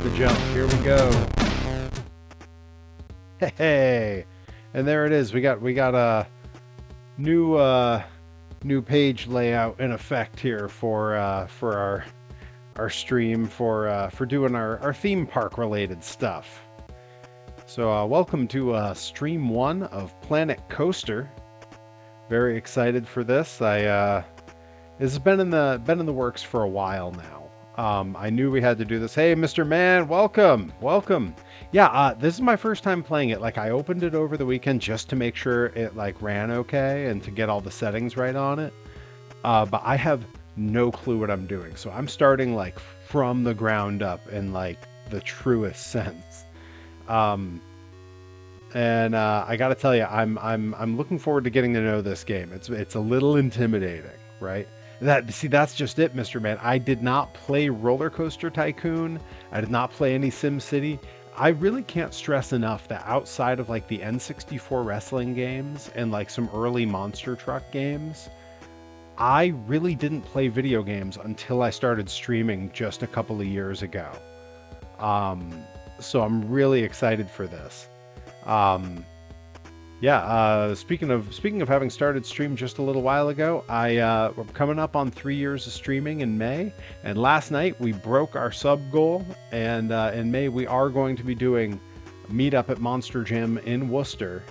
the jump. Here we go. Hey, and there it is. We got a new page layout in effect here for our stream for doing our theme park related stuff. So welcome to stream 1 of Planet Coaster. Very excited for this. This has been in the works for a while now. I knew we had to do this. Hey, Mr. Man, welcome. Yeah, this is my first time playing it. Like, I opened it over the weekend just to make sure it like ran okay and to get all the settings right on it. But I have no clue what I'm doing. So I'm starting like from the ground up in like the truest sense. And I got to tell you, I'm looking forward to getting to know this game. It's a little intimidating, right? That's just it, Mr. Man. I did not play Roller Coaster Tycoon. I did not play any Sim City. I really can't stress enough that outside of like the N64 wrestling games and like some early monster truck games, I really didn't play video games until I started streaming just a couple of years ago. So I'm really excited for this. Speaking of having started stream just a little while ago, we're coming up on 3 years of streaming in May, and last night we broke our sub goal, and in May we are going to be doing a meetup at Monster Jam in Worcester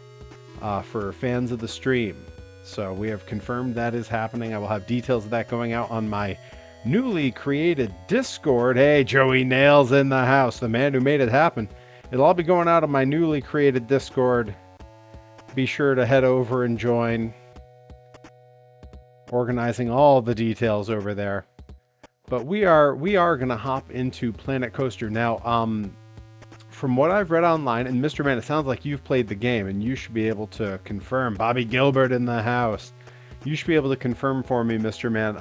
for fans of the stream. So we have confirmed that is happening. I will have details of that going out on my newly created Discord. Hey, Joey Nails in the house, the man who made it happen. It'll all be going out on my newly created Discord. Be sure to head over and join. Organizing all the details over there. But we are going to hop into Planet Coaster now. From what I've read online, and Mr. Man, it sounds like you've played the game, and you should be able to confirm. Bobby Gilbert in the house. You should be able to confirm for me, Mr. Man.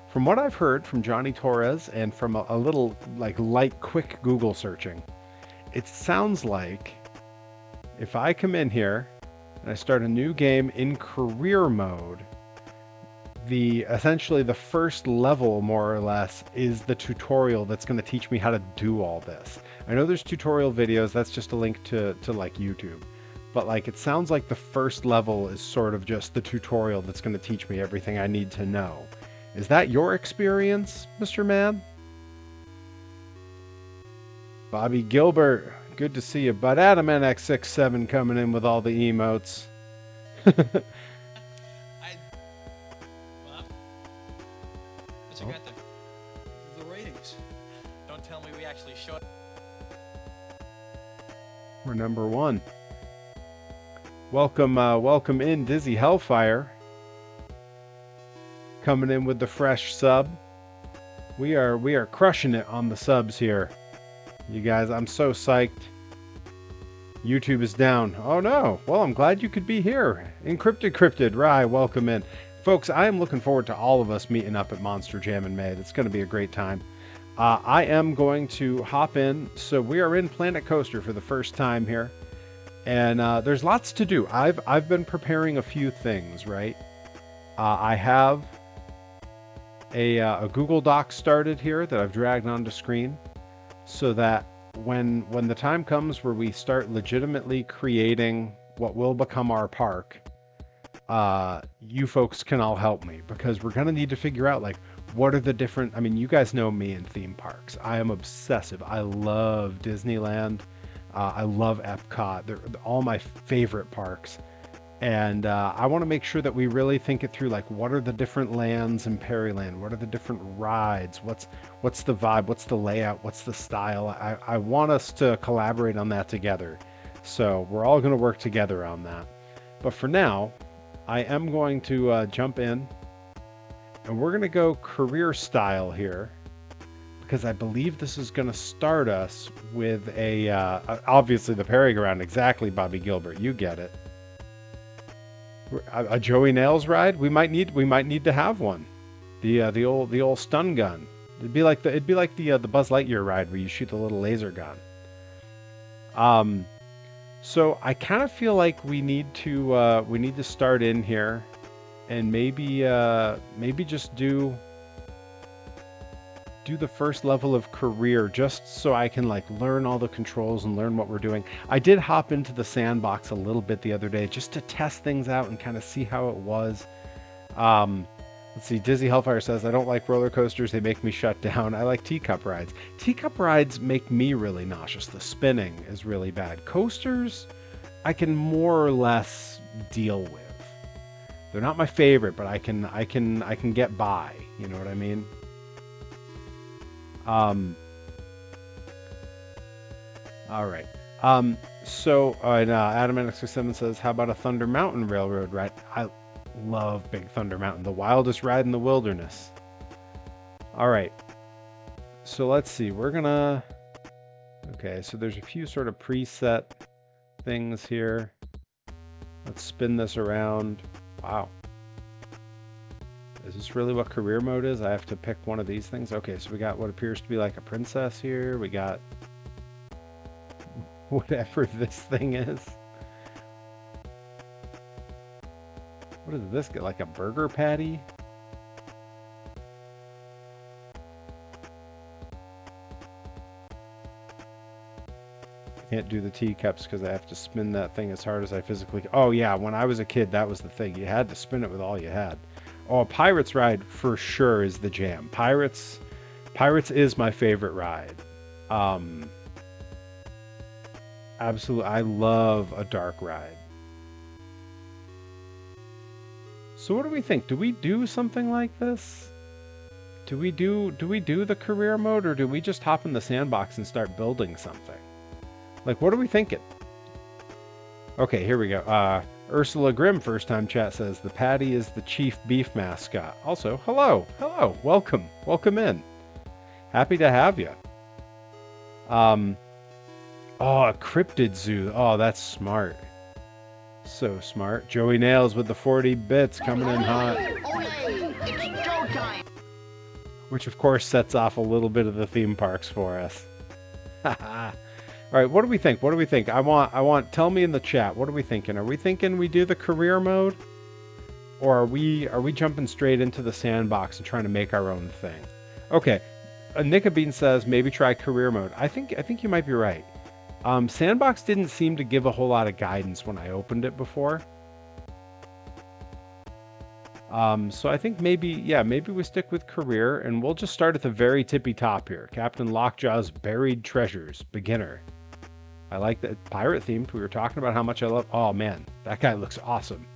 From what I've heard from Johnny Torres and from a little light quick Google searching, it sounds like if I come in here and I start a new game in career mode, essentially the first level, more or less, is the tutorial that's going to teach me how to do all this. I know there's tutorial videos. That's just a link to like YouTube. But like, it sounds like the first level is sort of just the tutorial that's going to teach me everything I need to know. Is that your experience, Mr. Man? Bobby Gilbert, good to see you. But Adam NX67 coming in with all the emotes. What you got there? The ratings. Don't tell me we actually showed. We're number 1. Welcome in, Dizzy Hellfire. Coming in with the fresh sub. We are crushing it on the subs here. You guys, I'm so psyched. YouTube is down. Oh no. Well, I'm glad you could be here. Encrypted, Rye, welcome in. Folks, I am looking forward to all of us meeting up at Monster Jam in May. It's going to be a great time. I am going to hop in. So we are in Planet Coaster for the first time here. And there's lots to do. I've been preparing a few things, right? I have a Google Doc started here that I've dragged onto screen, so that when the time comes where we start legitimately creating what will become our park, you folks can all help me, because we're going to need to figure out like what are the different, I mean, you guys know me in theme parks. I am obsessive. I love Disneyland. I love Epcot. They're all my favorite parks. And I want to make sure that we really think it through, like what are the different lands in Perryland? What are the different rides? What's the vibe? What's the layout? What's the style? I want us to collaborate on that together. So we're all going to work together on that. But for now, I am going to jump in, and we're going to go career style here, because I believe this is going to start us with obviously the Perry-Ground. Exactly, Bobby Gilbert. You get it. A Joey Nails ride? We might need to have one. The old stun gun. It'd be like the Buzz Lightyear ride where you shoot the little laser gun. So I kind of feel like we need to start in here, and maybe just do do the first level of career just so I can like learn all the controls and learn what we're doing. I did hop into the sandbox a little bit the other day just to test things out and kind of see how it was. Um, let's see. Dizzy Hellfire says, I don't like roller coasters. They make me shut down. I like teacup rides. Teacup rides make me really nauseous. The spinning is really bad. Coasters, I can more or less deal with. They're not my favorite, but I can get by. You know what I mean? All right. So Adam NX7 says, how about a Thunder Mountain Railroad ride? I love Big Thunder Mountain, the wildest ride in the wilderness. All right. So let's see. We're gonna. Okay. So there's a few sort of preset things here. Let's spin this around. Wow. Is this really what career mode is? I have to pick one of these things? Okay, so we got what appears to be like a princess here. We got whatever this thing is. What does this get? Like a burger patty? Can't do the teacups because I have to spin that thing as hard as I physically can. Oh yeah, when I was a kid, that was the thing. You had to spin it with all you had. Oh, Pirates ride for sure is the jam. Pirates is my favorite ride. Absolutely, I love a dark ride. So what do we think? Do we do something like this? Do we do the career mode, or do we just hop in the sandbox and start building something? Like, what are we thinking? Okay, here we go. Ursula Grimm, first time chat, says the patty is the chief beef mascot. Also, hello, welcome in. Happy to have you. Oh, a cryptid zoo. Oh, that's smart. So smart. Joey Nails with the 40 bits coming in hot. It's showtime. Which of course sets off a little bit of the theme parks for us. Haha. All right, what do we think? What do we think? I want. Tell me in the chat. What are we thinking? Are we thinking we do the career mode, or are we jumping straight into the sandbox and trying to make our own thing? Okay, Nickabean says maybe try career mode. I think you might be right. Sandbox didn't seem to give a whole lot of guidance when I opened it before. So I think maybe we stick with career, and we'll just start at the very tippy top here. Captain Lockjaw's Buried Treasures, beginner. I like the pirate themed. We were talking about how much I love. Oh man, that guy looks awesome.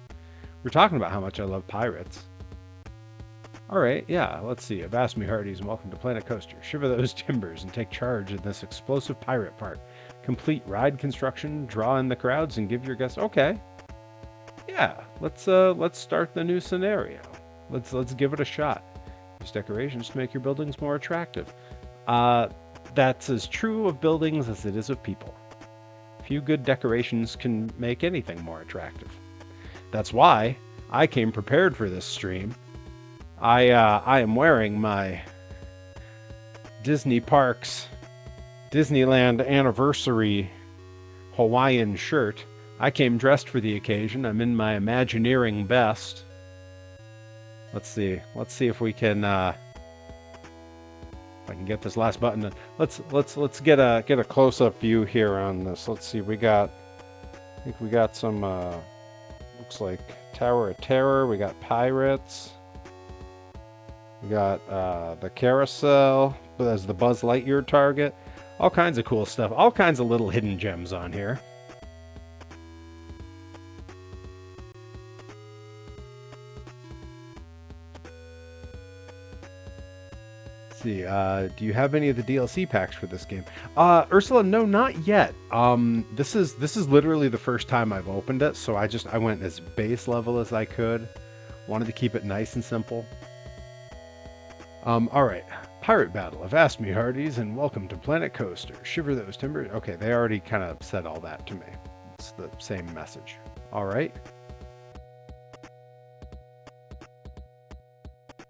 We're talking about how much I love pirates. All right, yeah, let's see. Avast me hearties and welcome to Planet Coaster. Shiver those timbers and take charge in this explosive pirate park. Complete ride construction, draw in the crowds, and give your guests. Okay, yeah, let's start the new scenario. Let's give it a shot. Use decorations to make your buildings more attractive. That's as true of buildings as it is of people. Few good decorations can make anything more attractive. That's why I came prepared for this stream. I am wearing my Disney Parks Disneyland anniversary Hawaiian shirt. I came dressed for the occasion. I'm in my Imagineering best. Let's see if we can if I can get this last button. Let's get a close-up view here on this. Let's see. I think we got some looks like Tower of Terror. We got pirates. We got the carousel as the Buzz Lightyear target. All kinds of cool stuff. All kinds of little hidden gems on here. See, do you have any of the DLC packs for this game? Ursula, no, not yet. This is literally the first time I've opened it, so I went as base level as I could. Wanted to keep it nice and simple. All right, Pirate Battle. Avast me hearties, and welcome to Planet Coaster. Shiver those timbers. Okay, they already kind of said all that to me. It's the same message. All right.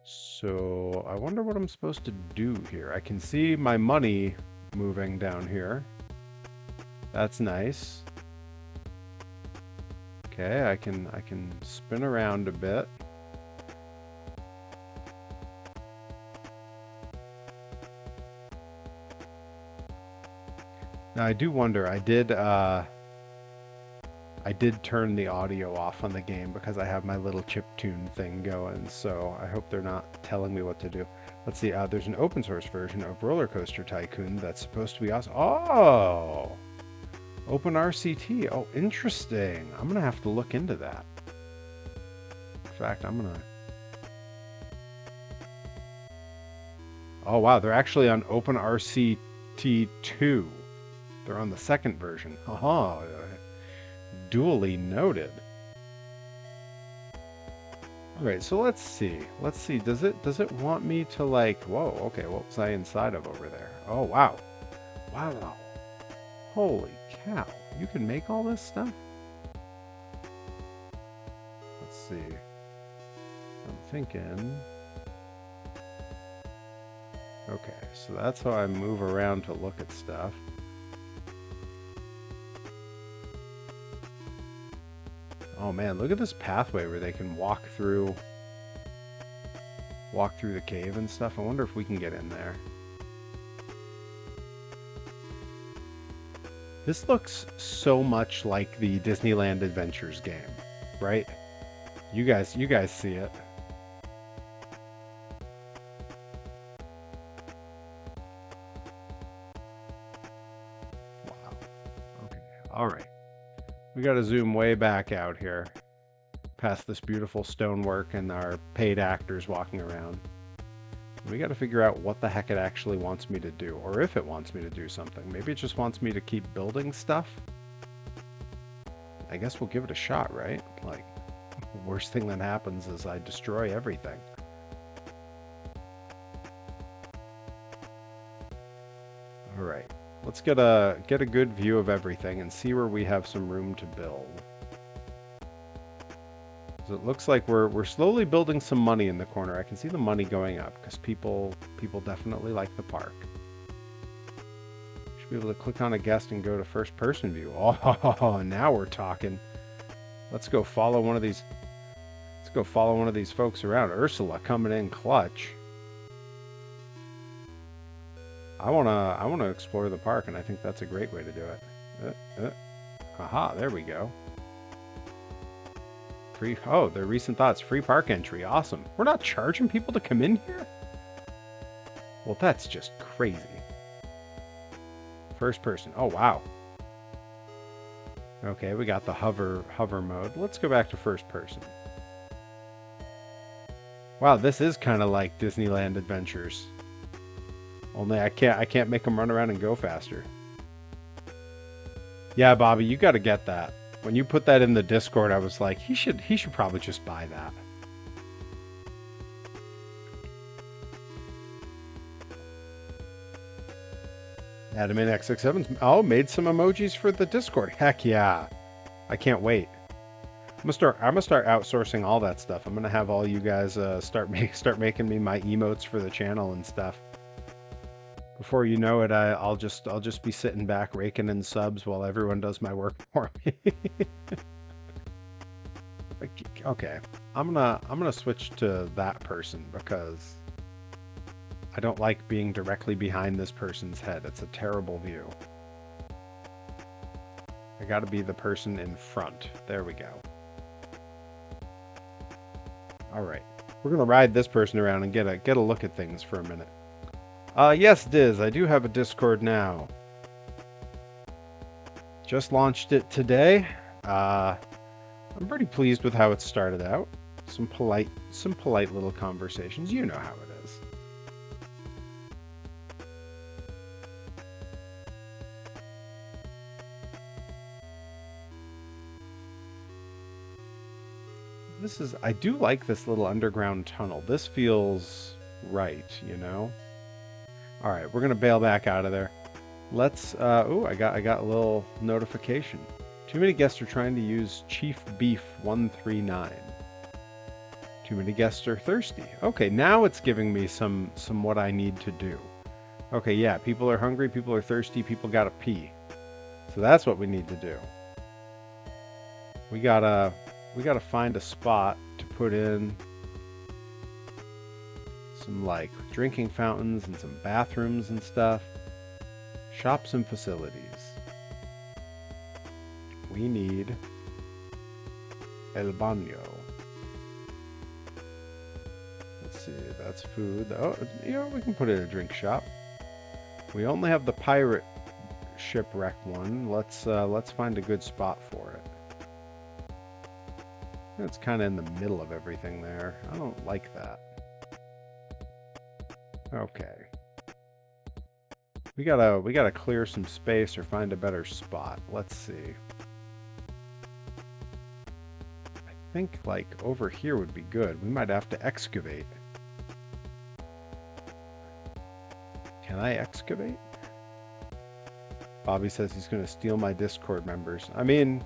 So I wonder what I'm supposed to do here. I can see my money moving down here. That's nice. Okay, I can spin around a bit. Now I do wonder, I did turn the audio off on the game because I have my little chiptune thing going, so I hope they're not telling me what to do. Let's see, there's an open source version of Roller Coaster Tycoon that's supposed to be awesome. Oh! Open RCT. Oh, interesting. I'm gonna have to look into that. In fact, I'm gonna... Oh wow, they're actually on Open RCT 2. They're on the second version. Aha! Duly noted. All right, so let's see. Let's see. Does it want me to like? Whoa. Okay. What was I inside of over there? Oh wow. Wow. Holy cow! You can make all this stuff. Let's see. I'm thinking. Okay, so that's how I move around to look at stuff. Oh man, look at this pathway where they can walk through the cave and stuff. I wonder if we can get in there. This looks so much like the Disneyland Adventures game, right? You guys see it. Wow. Okay. All right. We got to zoom way back out here, past this beautiful stonework and our paid actors walking around. We got to figure out what the heck it actually wants me to do, or if it wants me to do something. Maybe it just wants me to keep building stuff. I guess we'll give it a shot, right? Like, the worst thing that happens is I destroy everything. All right. Let's get a good view of everything and see where we have some room to build. So it looks like we're slowly building some money in the corner. I can see the money going up because people definitely like the park. Should be able to click on a guest and go to first person view. Oh, now we're talking. Let's go follow one of these. Let's go follow one of these folks around. Ursula coming in clutch. I wanna explore the park, and I think that's a great way to do it. Aha, there we go. Free. Oh, their recent thoughts. Free park entry. Awesome. We're not charging people to come in here? Well, that's just crazy. First person. Oh, wow. Okay, we got the hover mode. Let's go back to first person. Wow, this is kind of like Disneyland Adventures. Only I can't make them run around and go faster. Yeah, Bobby, you got to get that. When you put that in the Discord, I was like, he should probably just buy that. Admin X67 made some emojis for the Discord. Heck yeah. I can't wait. I'm gonna start outsourcing all that stuff. I'm gonna have all you guys start making me my emotes for the channel and stuff. Before you know it, I'll just be sitting back raking in subs while everyone does my work for me. Okay, I'm gonna switch to that person because I don't like being directly behind this person's head. It's a terrible view. I gotta be the person in front. There we go. All right, we're gonna ride this person around and get a look at things for a minute. Yes, Diz, I do have a Discord now. Just launched it today. I'm pretty pleased with how it started out. Some polite little conversations. You know how it is. I do like this little underground tunnel. This feels right, you know? All right, we're gonna bail back out of there. Let's, I got a little notification. Too many guests are trying to use Chief Beef 139. Too many guests are thirsty. Okay, now it's giving me some what I need to do. Okay, yeah, people are hungry, people are thirsty, people gotta pee. So that's what we need to do. We gotta find a spot to put in some like drinking fountains and some bathrooms and stuff. Shops and facilities. We need el baño. Let's see, that's food. Oh, you know, we can put in a drink shop. We only have the pirate shipwreck one. Let's find a good spot for it. It's kind of in the middle of everything there. I don't like that. Okay. We gotta clear some space or find a better spot. Let's see. I think like over here would be good. We might have to excavate. Can I excavate? Bobby says he's gonna steal my Discord members. I mean,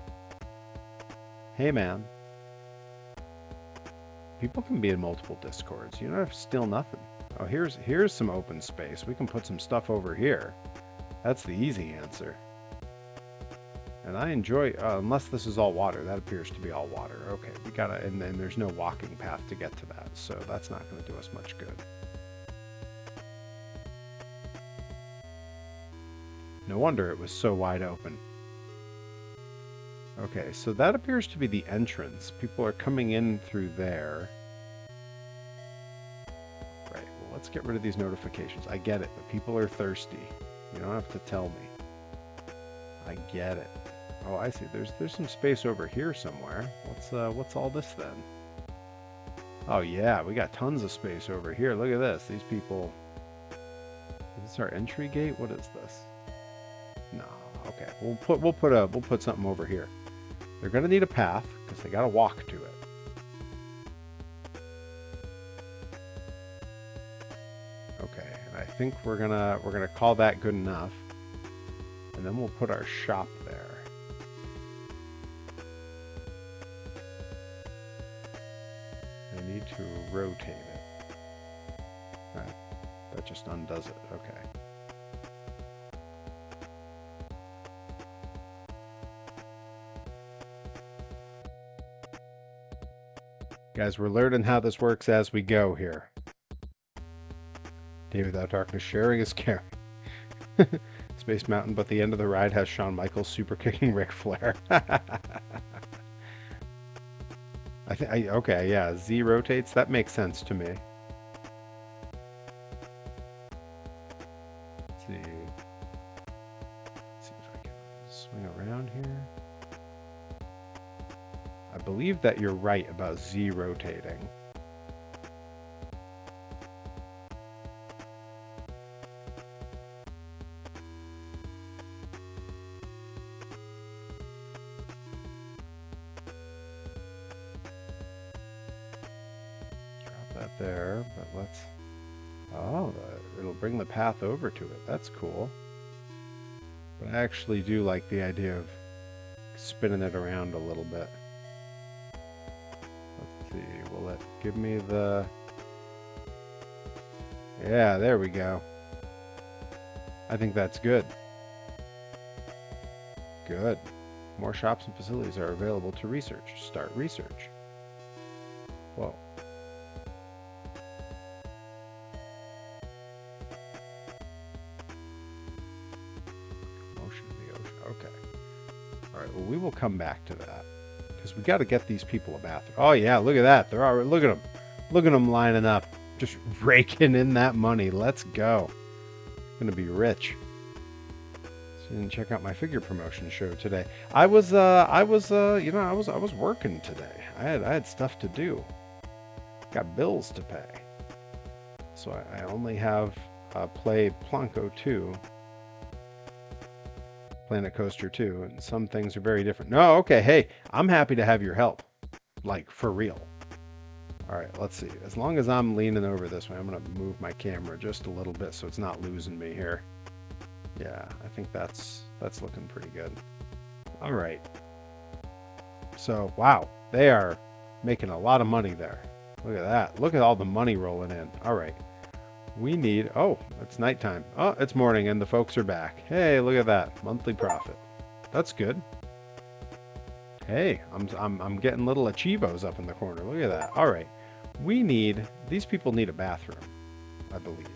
hey man. People can be in multiple Discords. You don't have to steal nothing. Oh, here's some open space. We can put some stuff over here. That's the easy answer. And I enjoy, unless this is all water. That appears to be all water. Okay, we gotta, and then there's no walking path to get to that, so that's not going to do us much good. No wonder it was so wide open. Okay, so that appears to be the entrance. People are coming in through there. Right, well, let's get rid of these notifications. I get it, but people are thirsty. You don't have to tell me. I get it. Oh, I see. There's some space over here somewhere. What's all this then? Oh yeah, we got tons of space over here. Look at this. These people. Is this our entry gate? What is this? No. Okay. We'll put something over here. They're gonna need a path because they gotta walk to it. Okay, and I think we're gonna call that good enough, and then we'll put our shop there. I need to rotate it. That just undoes it. Okay. Guys, we're learning how this works as we go here. Day Without Darkness sharing is caring. Space Mountain, but the end of the ride has Shawn Michaels super kicking Ric Flair. Okay, yeah, Z rotates. That makes sense to me. Let's see. Let's see if I can swing around here. I believe that you're right about Z rotating. Drop that there, but let's... Oh, it'll bring the path over to it. That's cool. But I actually do like the idea of spinning it around a little bit. Let's see, will it give me the... Yeah, there we go. I think that's good. Good. More shops and facilities are available to research. Start research. Whoa. Motion of the ocean. Okay. All right, well, we will come back to that. Because we got to get these people a bathroom. Oh, yeah, look at that. They're already, look at them. Look at them lining up. Just raking in that money. Let's go. Gonna be rich. So you didn't check out my figure promotion show today. I was working today. I had stuff to do. Got bills to pay. So I only have play Planco 2. Planet Coaster 2, and some things are very different. No, okay, hey, I'm happy to have your help. Like, for real. Alright, let's see. As long as I'm leaning over this way, I'm going to move my camera just a little bit so it's not losing me here. Yeah, I think that's looking pretty good. Alright. So, wow, they are making a lot of money there. Look at that. Look at all the money rolling in. Alright. We need... Oh, it's nighttime. Oh, it's morning and the folks are back. Hey, look at that. Monthly profit. That's good. Hey, I'm getting little achievos up in the corner. Look at that. Alright. We need... These people need a bathroom, I believe.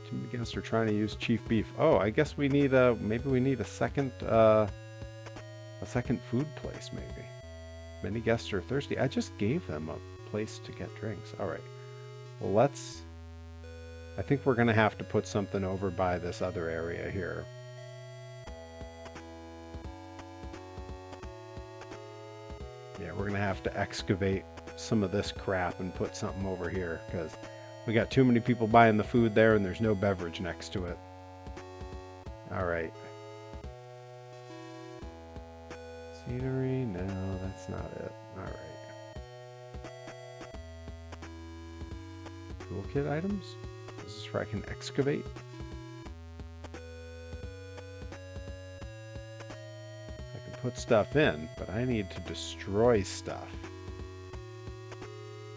Too many guests are trying to use chief beef. Oh, I guess we need maybe we need a second food place maybe. Many guests are thirsty. I just gave them a place to get drinks. All right. Well, I think we're going to have to put something over by this other area here. Yeah, we're going to have to excavate some of this crap and put something over here because we got too many people buying the food there and there's no beverage next to it. All right. Scenery? No, that's not it. All right. Toolkit items? This is where I can excavate. I can put stuff in, but I need to destroy stuff.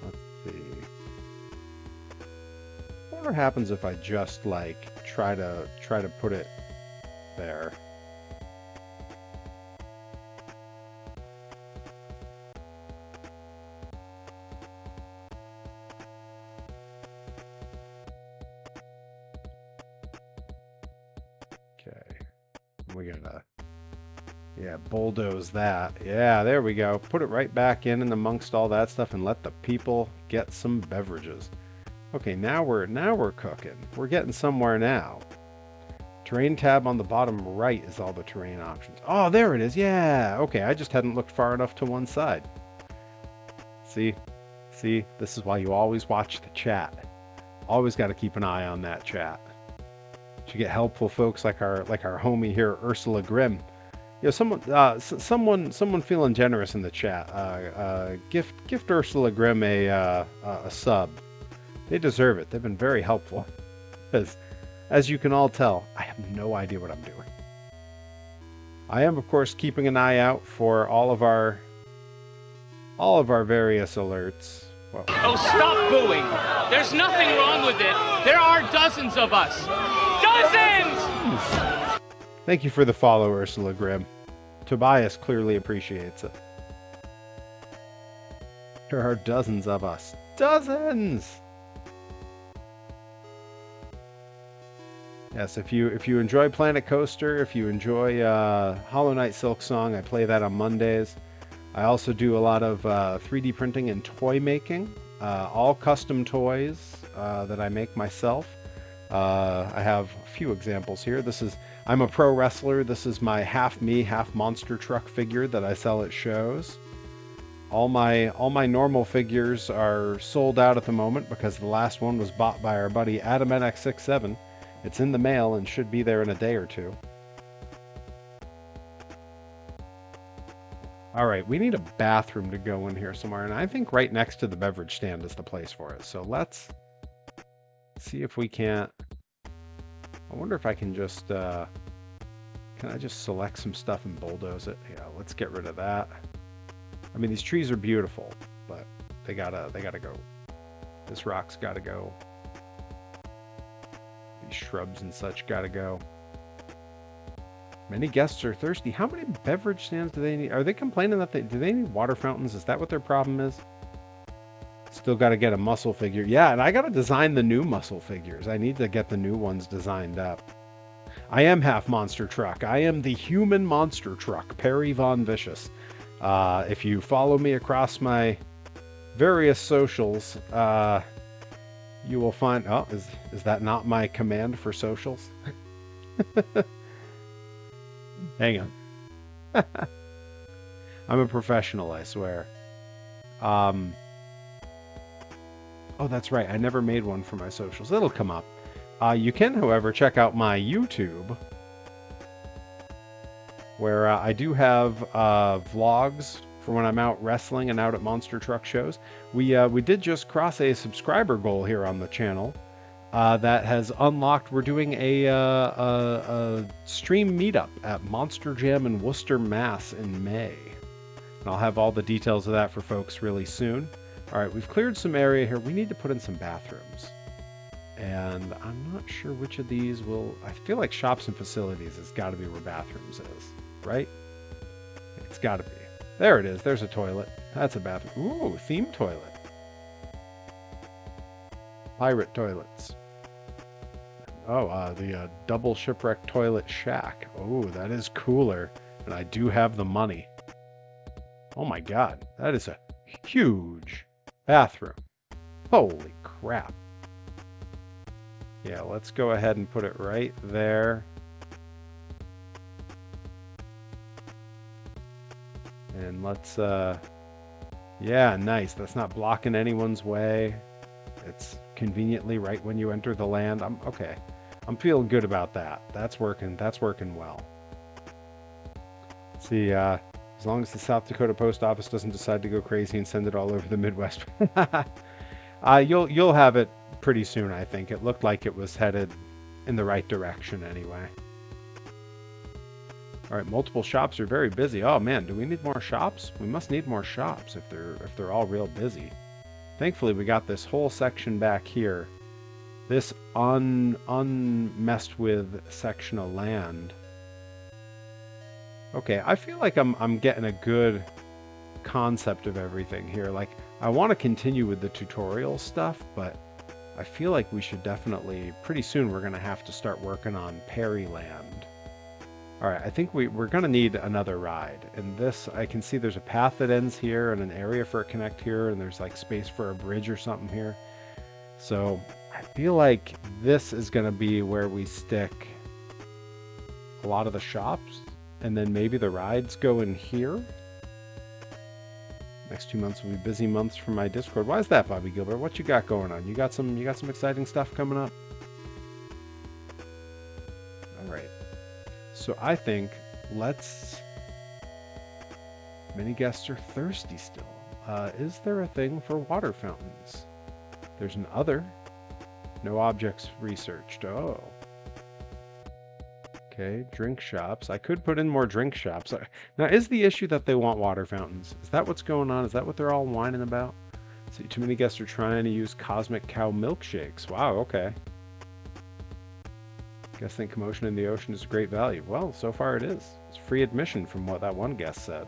Let's see. I wonder what happens if I just like try to put it there. We gotta, yeah, bulldoze that. Yeah, there we go. Put it right back in and amongst all that stuff and let the people get some beverages. Okay, now we're cooking. We're getting somewhere now. Terrain tab on the bottom right is all the terrain options. Oh, there it is. Yeah. Okay, I just hadn't looked far enough to one side. See, this is why you always watch the chat. Always got to keep an eye on that chat. You get helpful folks like our homie here, Ursula Grimm. You know, someone feeling generous in the chat. Gift Ursula Grimm a sub. They deserve it. They've been very helpful. Because, as you can all tell, I have no idea what I'm doing. I am, of course, keeping an eye out for all of our various alerts. Whoa. Oh, stop booing! There's nothing wrong with it. There are dozens of us. Dozens! Thank you for the follow, Ursula Grimm. Tobias clearly appreciates it. There are dozens of us. Dozens! Yes, if you enjoy Planet Coaster, if you enjoy Hollow Knight Silk Song, I play that on Mondays. I also do a lot of 3D printing and toy making, all custom toys that I make myself. I have a few examples here. I'm a pro wrestler. This is my half me, half monster truck figure that I sell at shows. All my normal figures are sold out at the moment because the last one was bought by our buddy Adam NX67. It's in the mail and should be there in a day or two. All right, we need a bathroom to go in here somewhere, and I think right next to the beverage stand is the place for it. So let's see if we can't. I wonder if I can just, can I just select some stuff and bulldoze it? Yeah, let's get rid of that. I mean, these trees are beautiful, but they gotta go. This rock's gotta go. These shrubs and such gotta go. Many guests are thirsty. How many beverage stands do they need? Are they complaining that do they need water fountains? Is that what their problem is? Still got to get a muscle figure. Yeah, and I got to design the new muscle figures. I need to get the new ones designed up. I am half monster truck. I am the human monster truck, Perry Von Vicious. If you follow me across my various socials, you will find... Oh, is that not my command for socials? Hang on. I'm a professional, I swear. Oh, that's right. I never made one for my socials. It'll come up. You can, however, check out my YouTube, where I do have vlogs for when I'm out wrestling and out at monster truck shows. We did just cross a subscriber goal here on the channel. That has unlocked. We're doing a stream meetup at Monster Jam in Worcester, Mass in May. And I'll have all the details of that for folks really soon. All right, we've cleared some area here. We need to put in some bathrooms. And I'm not sure which of these will... I feel like shops and facilities has got to be where bathrooms is, right? It's got to be. There it is. There's a toilet. That's a bathroom. Ooh, theme toilet. Pirate toilets. Oh, the double shipwreck toilet shack. Oh, that is cooler. And I do have the money. Oh my god, that is a huge bathroom. Holy crap. Yeah, let's go ahead and put it right there. And let's, yeah, nice. That's not blocking anyone's way. It's conveniently right when you enter the land. Okay. I'm feeling good about that. That's working well. Let's see, as long as the South Dakota Post Office doesn't decide to go crazy and send it all over the Midwest. You'll have it pretty soon, I think. It looked like it was headed in the right direction anyway. All right, multiple shops are very busy. Oh man, do we need more shops? We must need more shops if they're all real busy. Thankfully, we got this whole section back here. This unmessed with section of land. Okay, I feel like I'm getting a good concept of everything here. Like, I want to continue with the tutorial stuff, but I feel like we should definitely, pretty soon we're going to have to start working on Perry land. All right, I think we're going to need another ride. And this, I can see there's a path that ends here and an area for a connect here, and there's like space for a bridge or something here. So I feel like this is going to be where we stick a lot of the shops, and then maybe the rides go in here. Next 2 months will be busy months for my Discord. Why is that, Bobby Gilbert? What you got going on? You got some exciting stuff coming up? All right. So I think many guests are thirsty still. Is there a thing for water fountains? There's an other. No objects researched. Oh. Okay, drink shops. I could put in more drink shops. Now, is the issue that they want water fountains? Is that what's going on? Is that what they're all whining about? See, too many guests are trying to use cosmic cow milkshakes. Wow, okay. Guests think commotion in the ocean is great value. Well, so far it is. It's free admission from what that one guest said.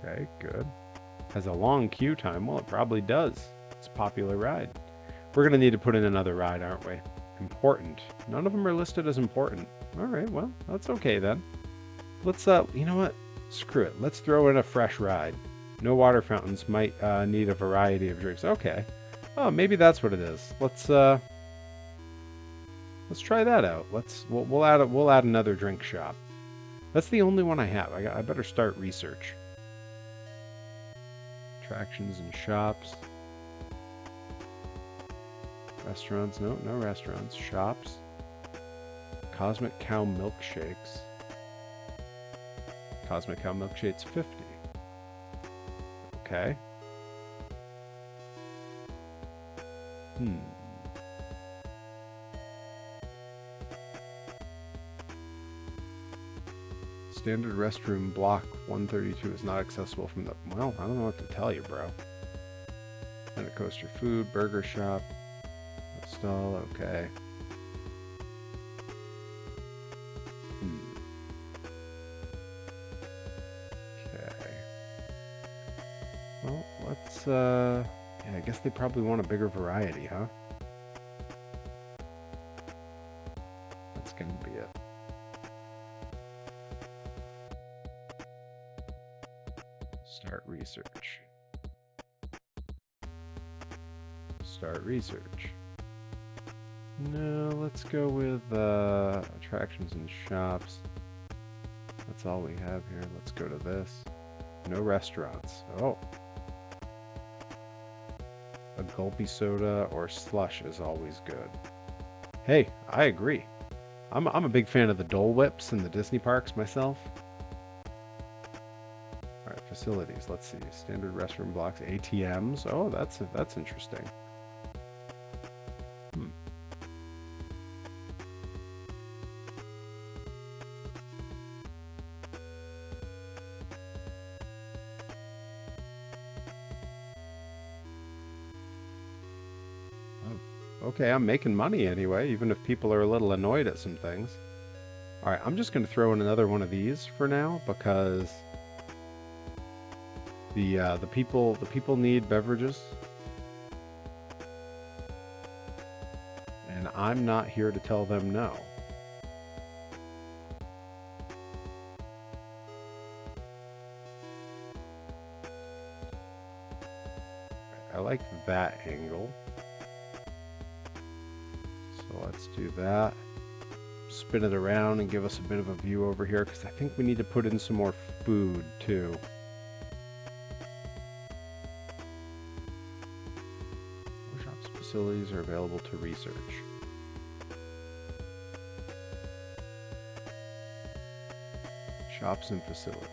Okay, good. Has a long queue time. Well, it probably does. It's a popular ride. We're going to need to put in another ride, aren't we? Important. None of them are listed as important. All right, well, that's okay then. Let's, you know what? Screw it. Let's throw in a fresh ride. No water fountains might need a variety of drinks. Okay. Oh, maybe that's what it is. Let's try that out. We'll add another drink shop. That's the only one I have. I better start research. Attractions and shops. Restaurants, no restaurants. Shops. Cosmic Cow Milkshakes. Cosmic Cow Milkshakes 50. Okay. Standard restroom block 132 is not accessible from the... Well, I don't know what to tell you, bro. And a coaster food, burger shop. Stall, okay. Okay. Well, let's, yeah, I guess they probably want a bigger variety, huh? That's gonna be it. Start research. Start research. No, let's go with attractions and shops. That's all we have here. Let's go to this. No restaurants. Oh. A gulpy soda or slush is always good. Hey, I agree. I'm a big fan of the Dole Whips in the Disney parks myself. All right, facilities. Let's see. Standard restroom blocks, ATMs. Oh, that's interesting. Okay, I'm making money anyway, even if people are a little annoyed at some things. All right, I'm just going to throw in another one of these for now because The people need beverages. And I'm not here to tell them no. I like that angle. So let's do that. Spin it around and give us a bit of a view over here, because I think we need to put in some more food too. Workshops facilities are available to research. Shops and facilities.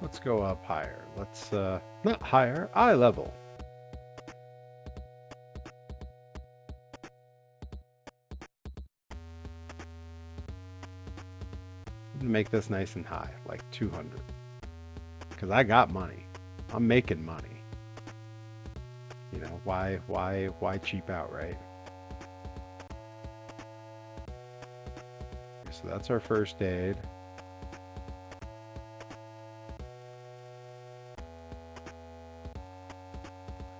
Let's go up higher. Let's, not higher, eye level. Make this nice and high, like 200. Because I got money. I'm making money. You know, why cheap out, right? Okay, so that's our first aid.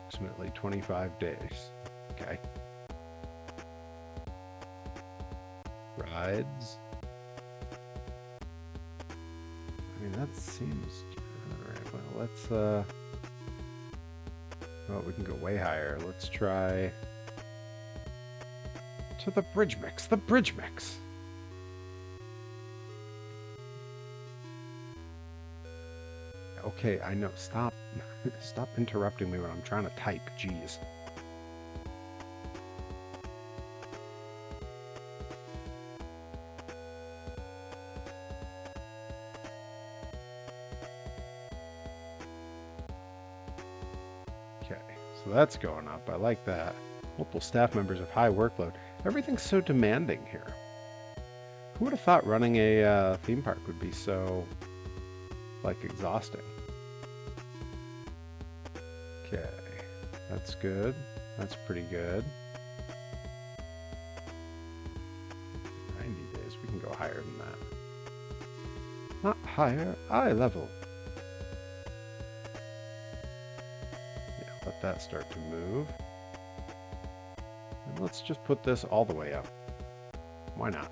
Approximately 25 days. Okay. Rides. I mean, that seems... Alright, well, let's, well, we can go way higher. Let's try... to the bridge mix. The bridge mix! Okay, I know. Stop. Stop interrupting me when I'm trying to type. Jeez. So that's going up. I like that. Multiple staff members of high workload. Everything's so demanding here. Who would have thought running a theme park would be so, like, exhausting? Okay, that's good. That's pretty good. 90 days. We can go higher than that. Not higher, eye level. Let that start to move. And let's just put this all the way up. Why not?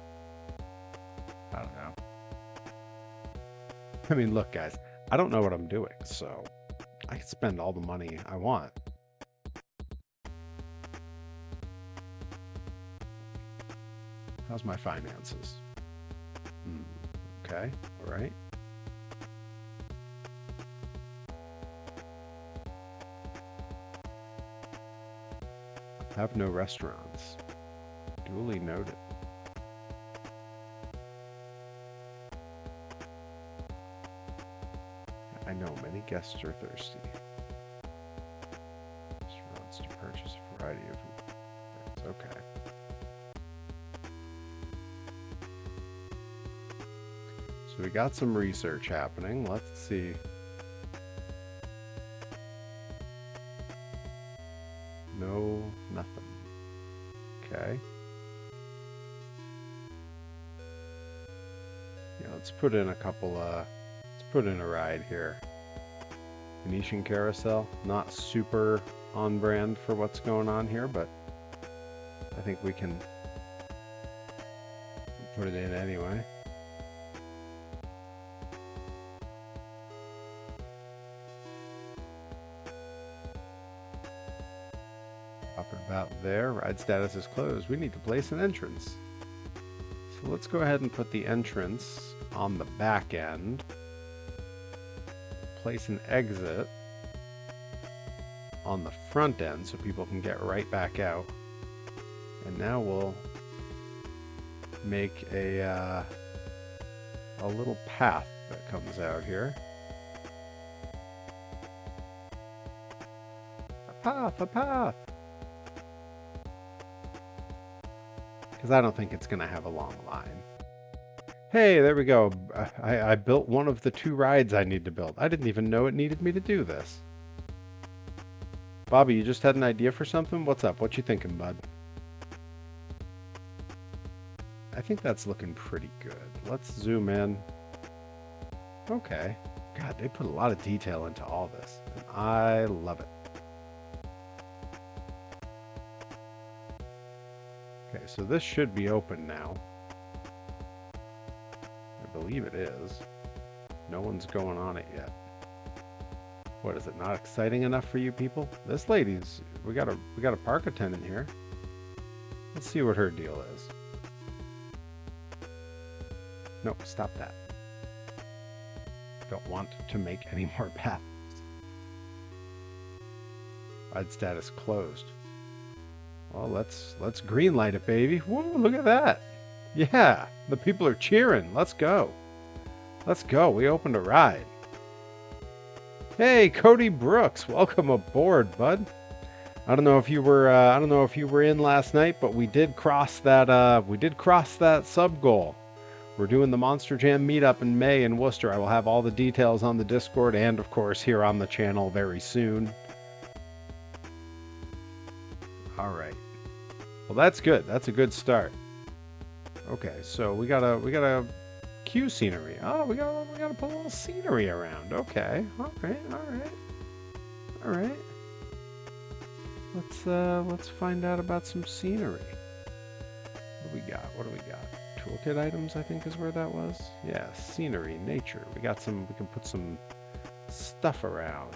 I don't know. I mean, look, guys, I don't know what I'm doing, so I can spend all the money I want. How's my finances? Okay, all right. Have no restaurants. Duly noted. I know many guests are thirsty. Restaurants to purchase a variety of foods. Okay. So we got some research happening. Let's see. No, nothing. Okay. Yeah, let's put in a couple, let's put in a ride here. Venetian Carousel, not super on brand for what's going on here, but I think we can put it in anyway. About there, ride status is closed. We need to place an entrance. So let's go ahead and put the entrance on the back end. Place an exit on the front end so people can get right back out. And now we'll make a little path that comes out here. A path, a path. Because I don't think it's going to have a long line. Hey, there we go. I built one of the 2 rides I need to build. I didn't even know it needed me to do this. Bobby, you just had an idea for something? What's up? What you thinking, bud? I think that's looking pretty good. Let's zoom in. Okay. God, they put a lot of detail into all this. And I love it. Okay, so this should be open now. I believe it is. No one's going on it yet. What is it? Not exciting enough for you people? This lady's we got a park attendant here. Let's see what her deal is. Nope, stop that. Don't want to make any more paths. Ride status closed. Well, let's green light it, baby. Whoa, look at that. Yeah, the people are cheering. Let's go. Let's go. We opened a ride. Hey, Cody Brooks, welcome aboard, bud. I don't know if you were in last night, but we did cross that sub goal. We're doing the Monster Jam meetup in May in Worcester. I will have all the details on the Discord and, of course, here on the channel very soon. All right. Well, that's good. That's a good start. Okay, so we got a cue scenery. Oh, we gotta put a little scenery around. Okay. All right. Let's find out about some scenery. What do we got? Toolkit items, I think is where that was. Yeah, scenery, nature. We can put some stuff around.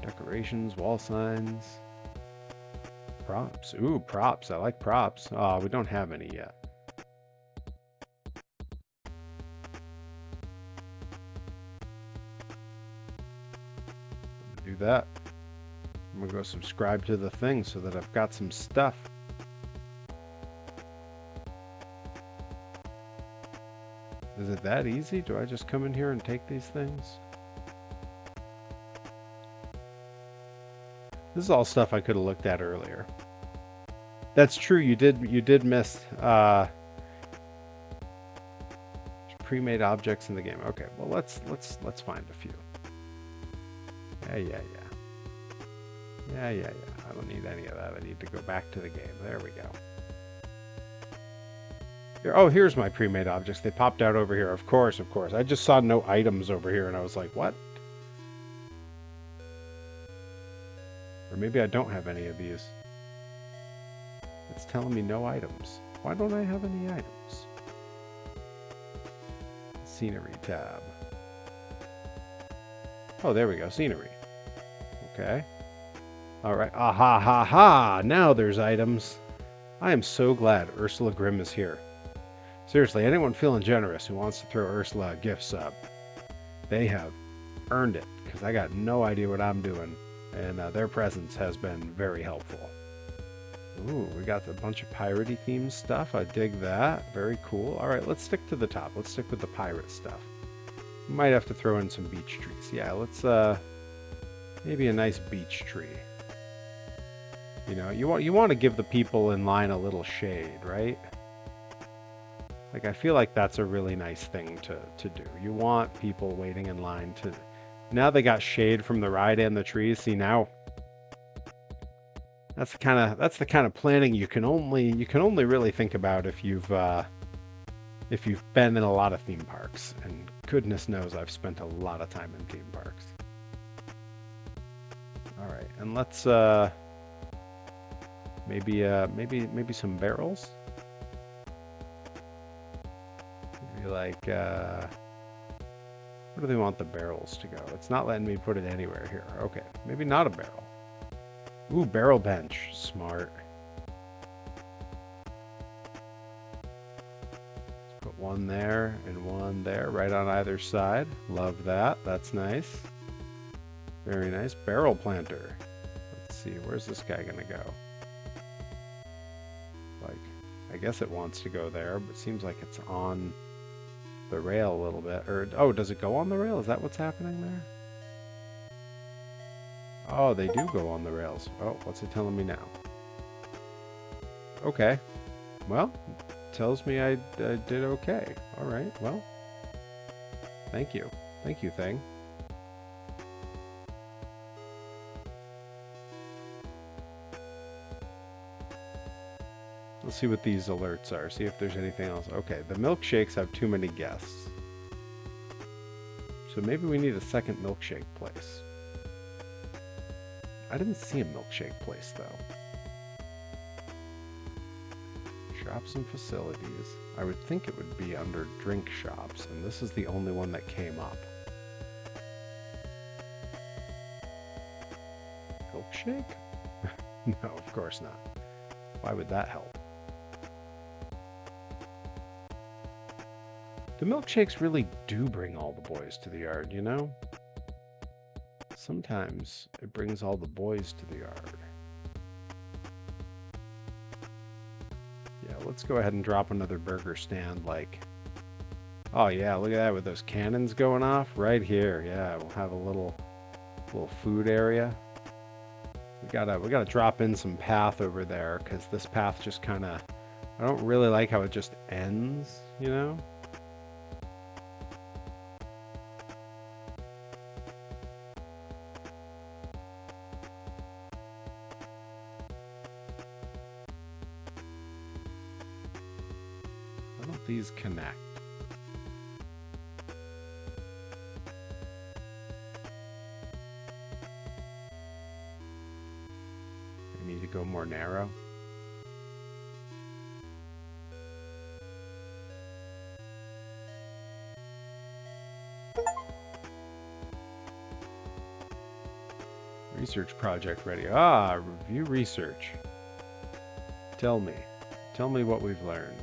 Decorations, wall signs. Props. Ooh, props. I like props. Oh, we don't have any yet. Do that. I'm gonna go subscribe to the thing so that I've got some stuff. Is it that easy? Do I just come in here and take these things? This is all stuff I could have looked at earlier. That's true. You did miss pre-made objects in the game. Okay, well let's find a few. Yeah. I don't need any of that. I need to go back to the game. There we go. Here, oh, here's my pre-made objects. They popped out over here. Of course. I just saw no items over here, and I was like, what? Or maybe I don't have any of these. It's telling me no items. Why don't I have any items? Scenery tab. Oh, there we go. Scenery. Okay. All right. Aha, ha, ha. Now there's items. I am so glad Ursula Grimm is here. Seriously, anyone feeling generous who wants to throw Ursula a gift sub, they have earned it, because I got no idea what I'm doing, and their presence has been very helpful. Ooh, we got a bunch of piratey themed stuff. I dig that. Very cool. All right, let's stick to the top. Let's stick with the pirate stuff. We might have to throw in some beech trees. Yeah, let's maybe a nice beech tree. You know, you want to give the people in line a little shade, right? Like, I feel like that's a really nice thing to do. You want people waiting in line to... Now they got shade from the ride and the trees. See, now that's the kind of planning you can only really think about if you've been in a lot of theme parks. And goodness knows I've spent a lot of time in theme parks. All right, and let's maybe some barrels. Maybe like where do they want the barrels to go? It's not letting me put it anywhere here. Okay, maybe not a barrel. Ooh, barrel bench. Smart. Let's put one there and one there, right on either side. Love that. That's nice. Very nice. Barrel planter. Let's see, where's this guy gonna go? Like, I guess it wants to go there, but it seems like it's on the rail a little bit. Or, oh, does it go on the rail? Is that what's happening there? Oh, they do go on the rails. Oh, what's it telling me now? Okay. Well, it tells me I did okay. All right, well. Thank you. Thank you, thing. Let's see what these alerts are. See if there's anything else. Okay, the milkshakes have too many guests. So maybe we need a second milkshake place. I didn't see a milkshake place, though. Shops and facilities. I would think it would be under drink shops, and this is the only one that came up. Milkshake? No, of course not. Why would that help? The milkshakes really do bring all the boys to the yard, you know? Sometimes it brings all the boys to the yard. Yeah, let's go ahead and drop another burger stand like... Oh yeah, look at that with those cannons going off right here. Yeah, we'll have a little food area. We gotta drop in some path over there because this path just kind of... I don't really like how it just ends, you know? Why don't these connect? I need to go more narrow. Research project ready. Ah, review research. Tell me what we've learned.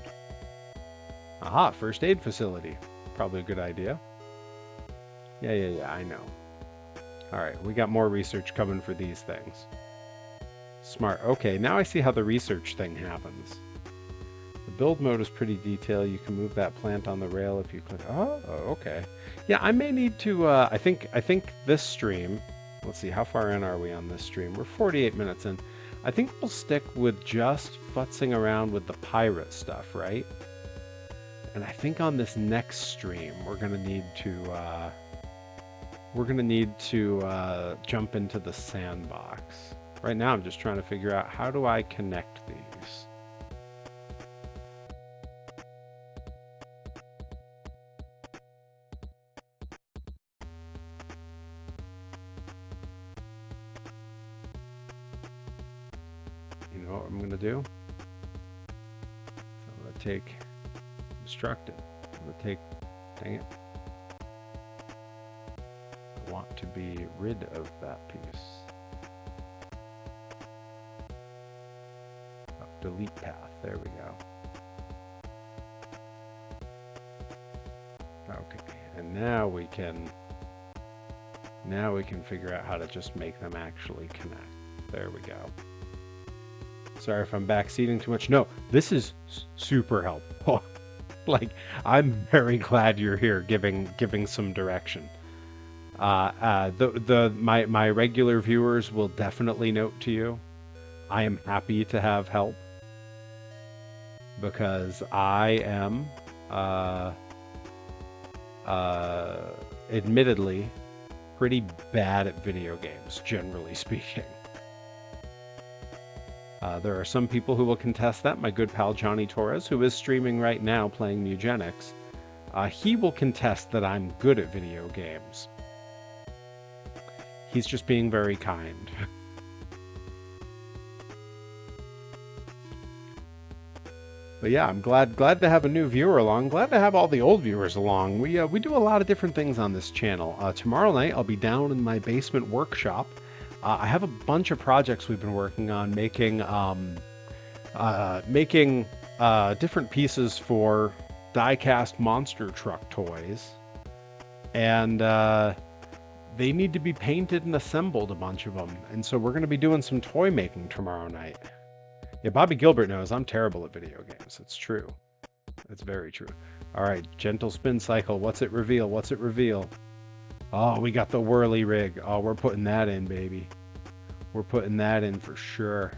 Aha, first aid facility. Probably a good idea. Yeah, I know. All right, we got more research coming for these things. Smart. Okay, now I see how the research thing happens. The build mode is pretty detailed. You can move that plant on the rail if you click. Oh, okay. Yeah, I may need to. I think this stream. Let's see, how far in are we on this stream? We're 48 minutes in. I think we'll stick with just futzing around with the pirate stuff, right? And I think on this next stream we're gonna need to jump into the sandbox. Right now I'm just trying to figure out how do I connect these. You know what I'm gonna do? I'm gonna take constructed. I'm gonna take, dang it. I want to be rid of that piece. Oh, delete path, there we go. Okay, and now we can figure out how to just make them actually connect. There we go. Sorry if I'm backseating too much. No, this is super helpful. Like, I'm very glad you're here giving some direction. My regular viewers will definitely note to you, I am happy to have help because I am admittedly pretty bad at video games, generally speaking. There are some people who will contest that. My good pal Johnny Torres, who is streaming right now playing Eugenics, he will contest that I'm good at video games. He's just being very kind. But yeah, I'm glad to have a new viewer along. Glad to have all the old viewers along. We do a lot of different things on this channel. Tomorrow night I'll be down in my basement workshop. I have a bunch of projects we've been working on, making different pieces for die-cast monster truck toys, and they need to be painted and assembled, a bunch of them. And so we're going to be doing some toy making tomorrow night. Yeah, Bobby Gilbert knows I'm terrible at video games. It's true. It's very true. All right, gentle spin cycle. What's it reveal? What's it reveal? Oh, we got the whirly rig. Oh, we're putting that in, baby. We're putting that in for sure.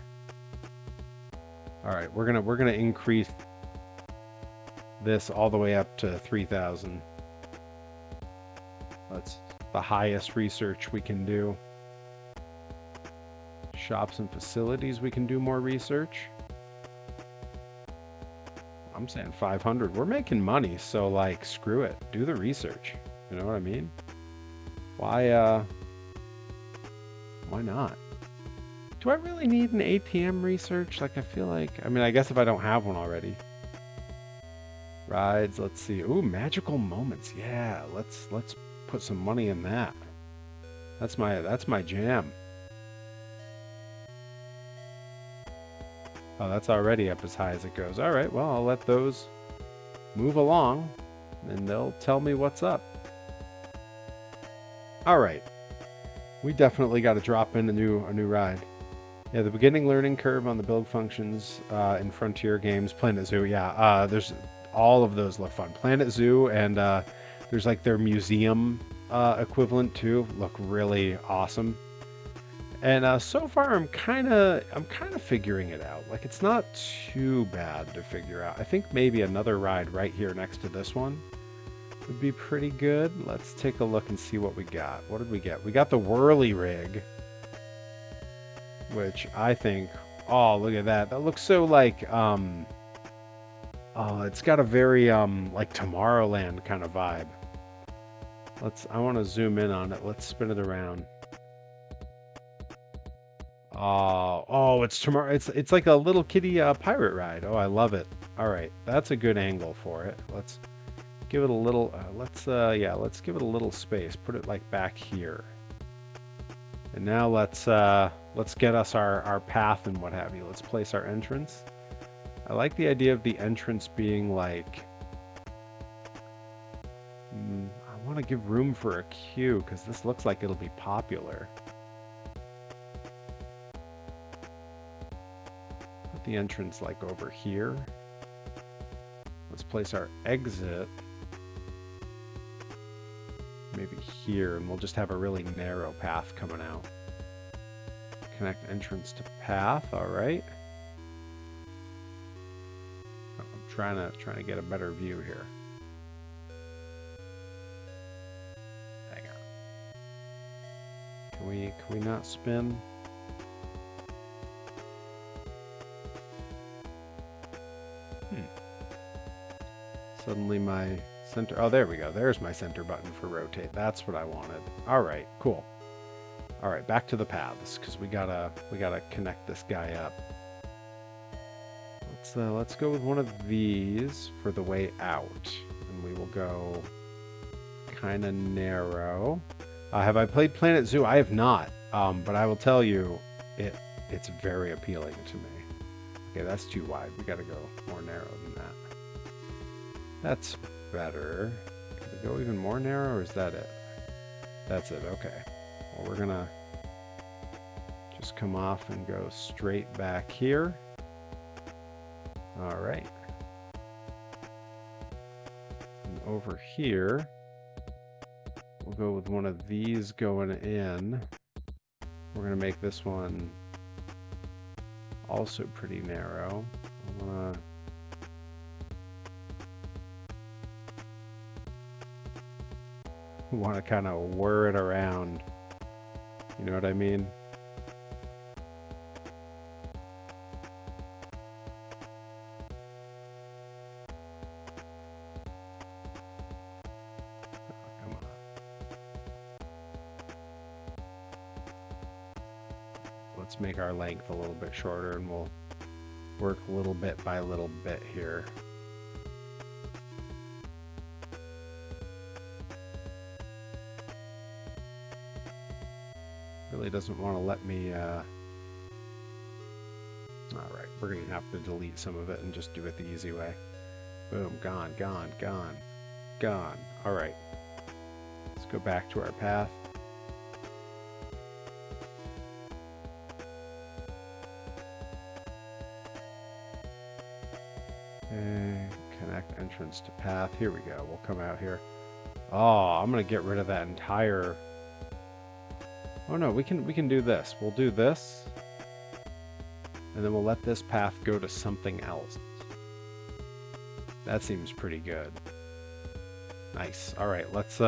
All right, we're gonna increase this all the way up to 3,000. That's the highest research we can do. Shops and facilities, we can do more research. I'm saying 500. We're making money, so like, screw it. Do the research. You know what I mean? Why not? Do I really need an ATM research? Like, I feel like, I mean, I guess if I don't have one already. Rides, let's see. Ooh, magical moments. Yeah, let's put some money in that. That's my jam. Oh, that's already up as high as it goes. All right, well, I'll let those move along, and they'll tell me what's up. All right. We definitely got to drop in a new ride. Yeah, the beginning learning curve on the build functions in Frontier games, Planet Zoo. Yeah, there's all of those look fun. Planet Zoo and there's like their museum equivalent too. Look really awesome. And so far, I'm kind of figuring it out. Like, it's not too bad to figure out. I think maybe another ride right here next to this one would be pretty good. Let's take a look and see what we got. What did we get? We got the whirly rig, which I think, oh, look at that. That looks so like, it's got a very, like Tomorrowland kind of vibe. I want to zoom in on it. Let's spin it around. Oh, it's tomorrow. It's like a little kitty pirate ride. Oh, I love it. All right, that's a good angle for it. Let's give it a little. Let's give it a little space. Put it like back here. And now let's get us our path and what have you. Let's place our entrance. I like the idea of the entrance being like. I want to give room for a queue because this looks like it'll be popular. The entrance like over here. Let's place our exit maybe here, and we'll just have a really narrow path coming out. Connect entrance to path. All right. I'm trying to get a better view here. Hang on. Can we not spin? Suddenly my center, oh, there we go. There's my center button for rotate. That's what I wanted. All right, cool. All right, back to the paths because we gotta connect this guy up. Let's go with one of these for the way out, and we will go kind of narrow. Have I played Planet Zoo? I have not, but I will tell you, it's very appealing to me. Okay, that's too wide. We gotta go more narrow than that. That's better. Can we go even more narrow, or is that it? That's it, okay. Well, we're gonna just come off and go straight back here. All right. And over here, we'll go with one of these going in. We're gonna make this one also pretty narrow. I want to kind of whir it around. You know what I mean? Come on. Let's make our length a little bit shorter, and we'll work little bit by little bit here. Really doesn't want to let me, all right, we're going to have to delete some of it and just do it the easy way. Boom, gone, gone, gone, gone. All right, let's go back to our path. Okay, connect entrance to path. Here we go. We'll come out here. Oh, I'm going to get rid of that entire... Oh no, we can do this. We'll do this, and then we'll let this path go to something else. That seems pretty good. Nice. All right, let's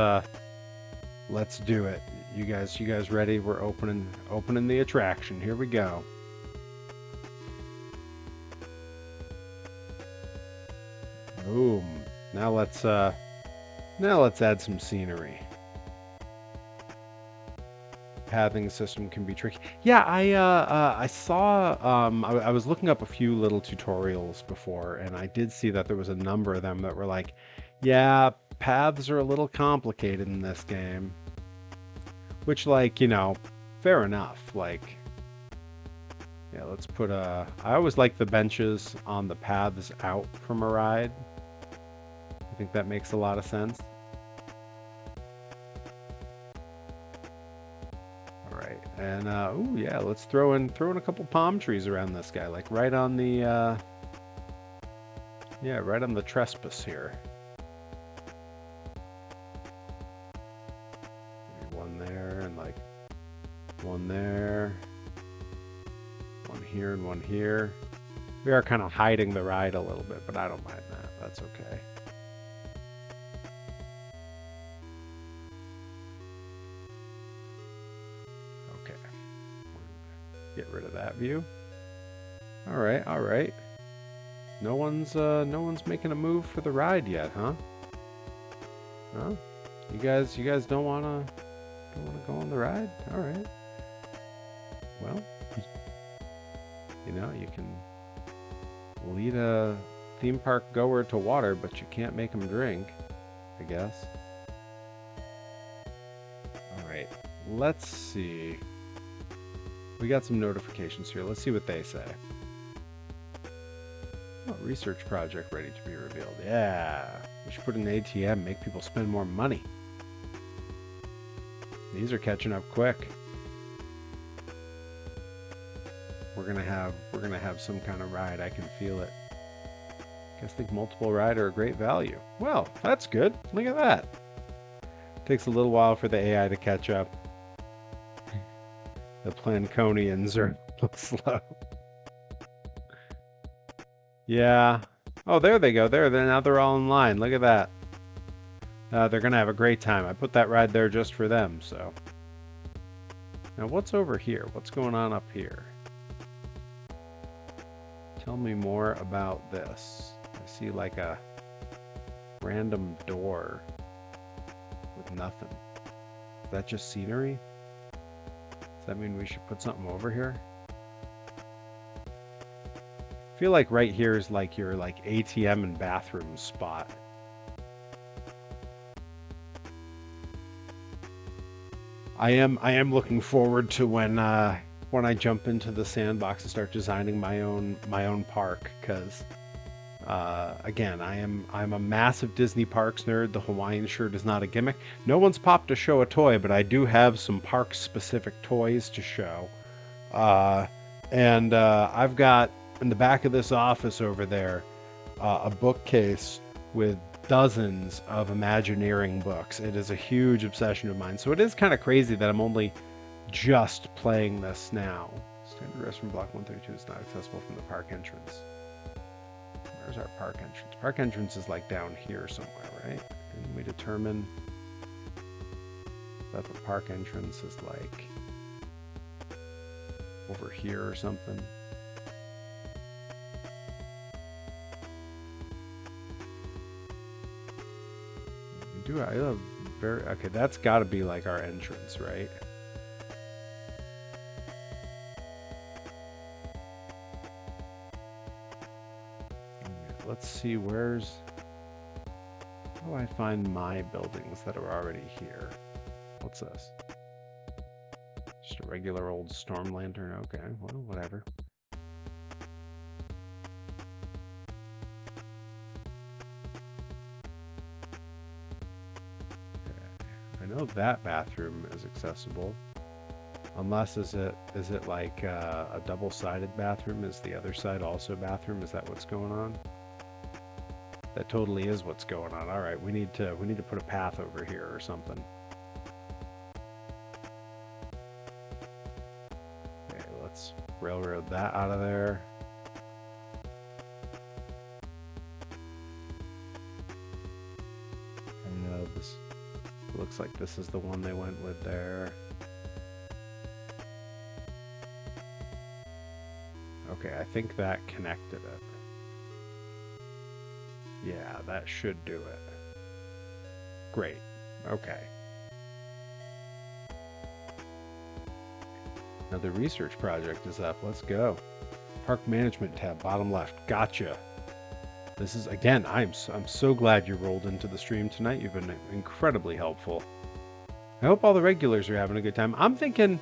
do it. You guys ready? We're opening the attraction. Here we go. Boom. Now let's add some scenery. Pathing system can be tricky. Yeah, I saw I was looking up a few little tutorials before, and I did see that there was a number of them that were like, yeah, paths are a little complicated in this game. Which, like, you know, fair enough. Like, yeah, let's put I always like the benches on the paths out from a ride. I think that makes a lot of sense. All right, and ooh, yeah, let's throw in a couple palm trees around this guy, like right on the yeah, right on the trespass here. Maybe one there, and like one there, one here, and one here. We are kind of hiding the ride a little bit, but I don't mind that. That's okay. Okay. Get rid of that view. All right, all right. No one's making a move for the ride yet, huh? Huh? You guys don't wanna go on the ride? All right. Well, you know, you can lead a theme park goer to water, but you can't make them drink, I guess. All right, let's see. We got some notifications here. Let's see what they say. Oh, research project ready to be revealed. Yeah, we should put an ATM, make people spend more money. These are catching up quick. We're gonna have some kind of ride. I can feel it. Guess think multiple ride are a great value. Well, that's good. Look at that. Takes a little while for the AI to catch up. The Planconians are a little slow. Yeah. Oh, there they go. Now they're all in line. Look at that. They're gonna have a great time. I put that ride there just for them. So. Now what's over here? What's going on up here? Tell me more about this. I see like a random door with nothing. Is that just scenery? Does that mean we should put something over here? I feel like right here is like your like ATM and bathroom spot. I am looking forward to when I jump into the sandbox and start designing my own park, because again, I'm a massive Disney parks nerd. The Hawaiian shirt is not a gimmick. No one's popped to show a toy, but I do have some park specific toys to show. And I've got in the back of this office over there a bookcase with dozens of Imagineering books. It is a huge obsession of mine. So it is kind of crazy that I'm only just playing this now. Standard restroom block 132 is not accessible from the park entrance. Where's our park entrance? Park entrance is like down here somewhere, right? Didn't we determine that the park entrance is like over here or something? I have very okay. That's got to be like our entrance, right? Let's see, where's... How do I find my buildings that are already here? What's this? Just a regular old storm lantern? Okay, well, whatever. Okay. I know that bathroom is accessible. Unless, is it like a double-sided bathroom? Is the other side also a bathroom? Is that what's going on? That totally is what's going on. All right, we need to put a path over here or something. Okay, let's railroad that out of there. And this looks like this is the one they went with there. Okay, I think that connected it. Yeah, that should do it. Great. Okay. Another research project is up. Let's go. Park management tab, bottom left. Gotcha. This is, again, I'm so glad you rolled into the stream tonight. You've been incredibly helpful. I hope all the regulars are having a good time. I'm thinking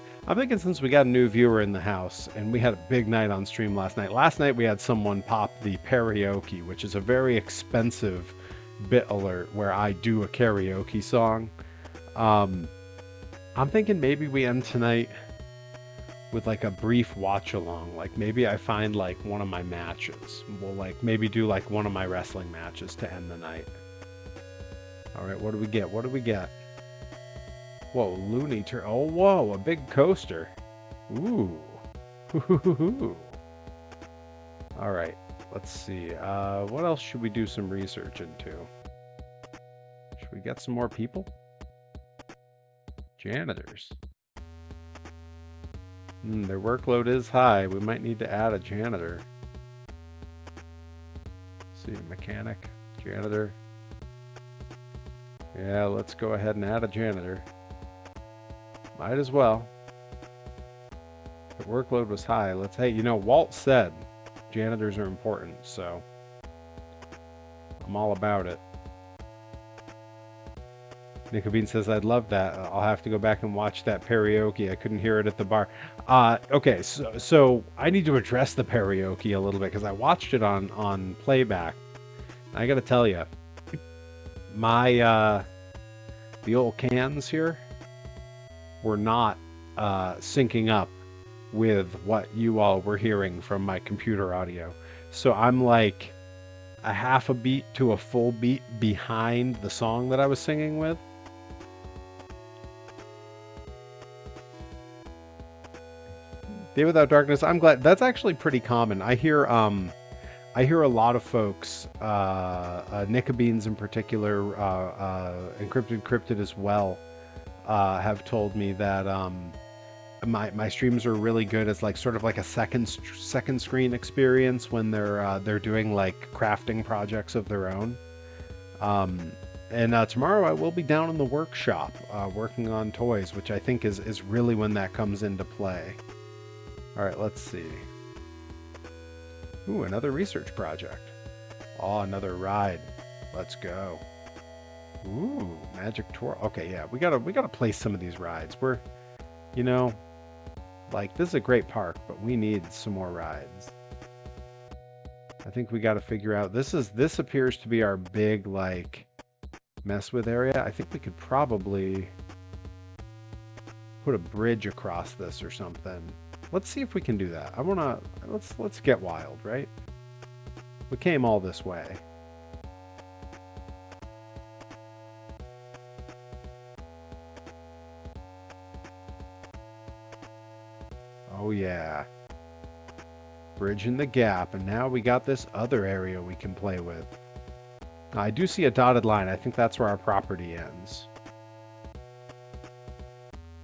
since we got a new viewer in the house and we had a big night on stream last night. Last night we had someone pop the karaoke, which is a very expensive bit alert where I do a karaoke song. I'm thinking maybe we end tonight with like a brief watch along. Like maybe I find like one of my matches. We'll like maybe do like one of my wrestling matches to end the night. All right, what do we get? What do we get? Whoa, Looney Tur. Oh, whoa, a big coaster. Ooh. All right, let's see. What else should we do some research into? Should we get some more people? Janitors. Their workload is high. We might need to add a janitor. Let's see, mechanic, janitor. Yeah, let's go ahead and add a janitor. Might as well. The workload was high. Hey, you know, Walt said janitors are important, so I'm all about it. Nicobene says, I'd love that. I'll have to go back and watch that karaoke. I couldn't hear it at the bar. Okay, so I need to address the karaoke a little bit because I watched it on playback. I got to tell you, the old cans here were not syncing up with what you all were hearing from my computer audio. So I'm like a half a beat to a full beat behind the song that I was singing with. Day Without Darkness, I'm glad. That's actually pretty common. I hear a lot of folks, Nicobeans in particular, Encrypted Cryptid as well, have told me that my streams are really good as like sort of like a second screen experience when they're doing like crafting projects of their own. And tomorrow I will be down in the workshop working on toys, which I think is really when that comes into play. All right, let's see. Ooh, another research project. Oh, another ride. Let's go. Ooh, Magic Tour. Okay, yeah, we gotta place some of these rides. We're, you know, like this is a great park, but we need some more rides. I think we got to figure out. This appears to be our big like mess with area. I think we could probably put a bridge across this or something. Let's see if we can do that. I wanna let's get wild, right? We came all this way. Oh yeah. Bridging the gap, and now we got this other area we can play with. I do see a dotted line. I think that's where our property ends.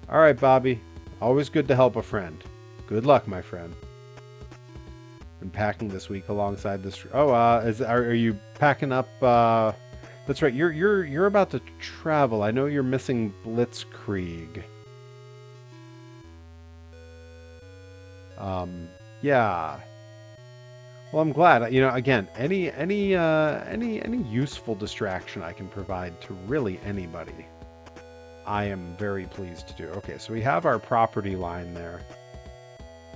All right, Bobby. Always good to help a friend. Good luck, my friend. Been packing this week alongside this. Oh, are you packing up? That's right. You're about to travel. I know you're missing Blitzkrieg. Yeah. Well, I'm glad. You know, again, any useful distraction I can provide to really anybody, I am very pleased to do. Okay, so we have our property line there.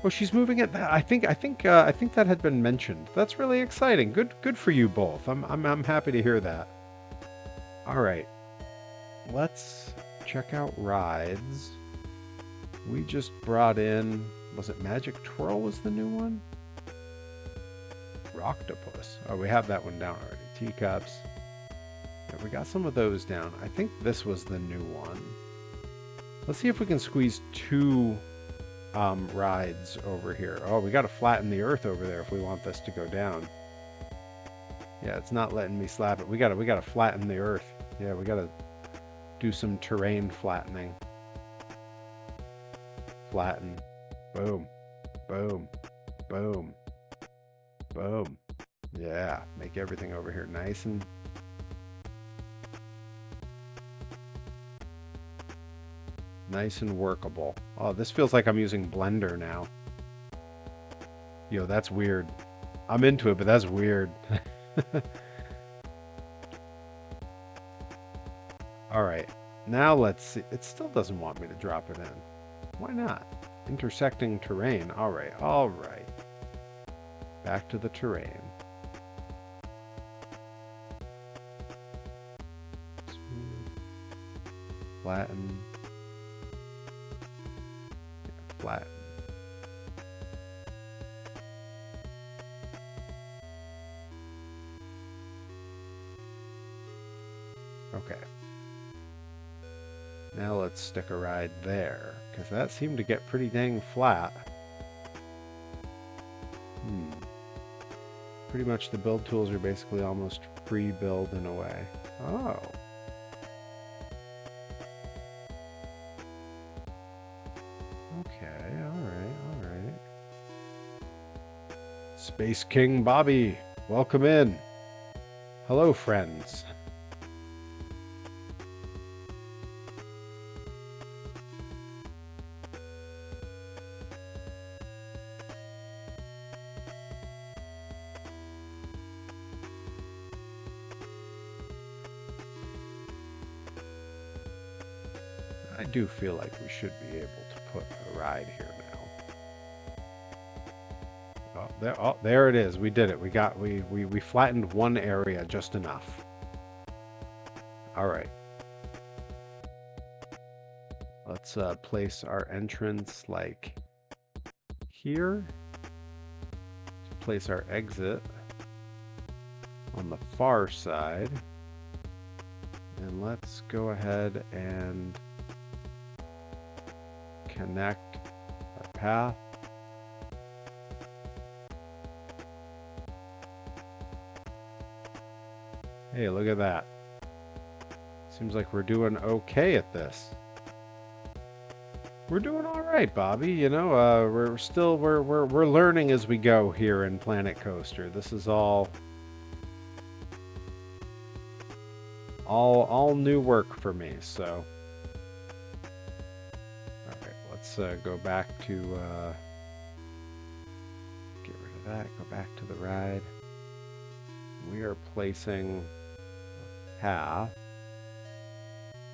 Oh, she's moving it. I think that had been mentioned. That's really exciting. Good for you both. I'm happy to hear that. All right, let's check out rides. We just brought in. Was it Magic Twirl? Was the new one? Rocktopus. Oh, we have that one down already. Teacups. Yeah, we got some of those down. I think this was the new one. Let's see if we can squeeze two rides over here. Oh, we got to flatten the earth over there if we want this to go down. Yeah, it's not letting me slap it. We gotta flatten the earth. Yeah, we gotta do some terrain flattening. Flatten. Boom. Boom. Boom. Boom. Yeah, make everything over here nice and workable. Oh, this feels like I'm using Blender now. Yo, that's weird. I'm into it, but that's weird. All right, now let's see. It still doesn't want me to drop it in. Why not? Intersecting terrain. All right, all right. Back to the terrain. Flatten. Yeah, flatten. Okay. Now let's stick a ride there, because that seemed to get pretty dang flat. Pretty much the build tools are basically almost pre-build in a way. Oh. Okay, alright. Space King Bobby, welcome in. Hello, friends. I do feel like we should be able to put a ride here now. Oh, there it is. We did it. We flattened one area just enough. All right. Let's place our entrance like here. Place our exit on the far side. And let's go ahead and connect our path. Hey, look at that. Seems like we're doing okay at this. We're doing all right, Bobby. You know, we're learning as we go here in Planet Coaster. This is all new work for me. So, all right, let's go back to get rid of that. Go back to the ride. We are placing path,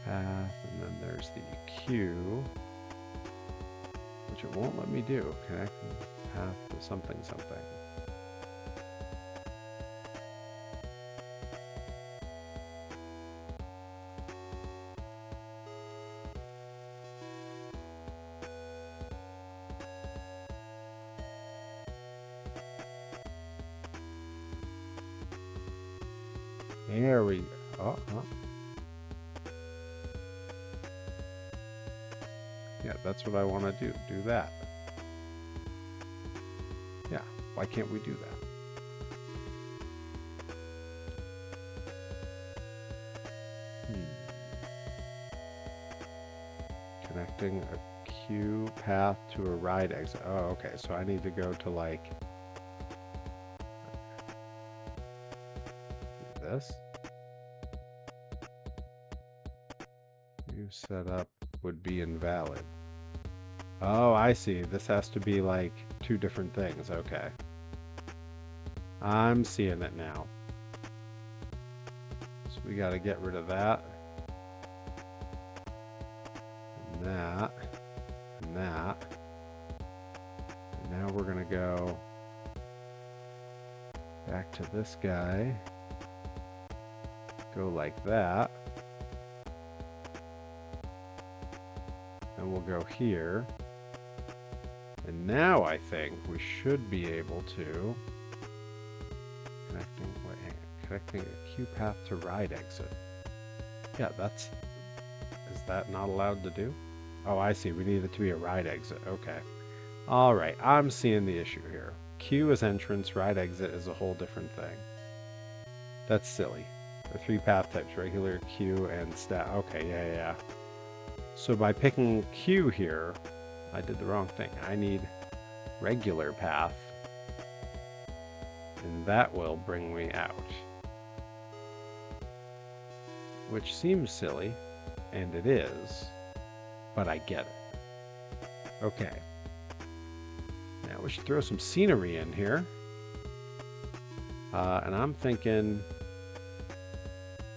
and then there's the queue, which it won't let me do. Connecting path to something. There we go. Oh. Yeah, that's what I want to do. Do that. Yeah, why can't we do that? Connecting a queue path to a ride exit. Oh, okay. So I need to go to like this. Queue setup would be invalid. Oh, I see. This has to be like two different things. Okay. I'm seeing it now. So we got to get rid of that. And that. And that. And now we're going to go back to this guy. Go like that. And we'll go here. And now I think we should be able to connecting a queue path to ride exit. Yeah, is that not allowed to do? Oh, I see. We need it to be a ride exit. Okay. All right. I'm seeing the issue here. Queue is entrance, ride exit is a whole different thing. That's silly. There are three path types, regular, queue, and staff. Okay, yeah. So by picking queue here, I did the wrong thing. I need regular path. And that will bring me out. Which seems silly, and it is, but I get it. Okay. Now we should throw some scenery in here. And I'm thinking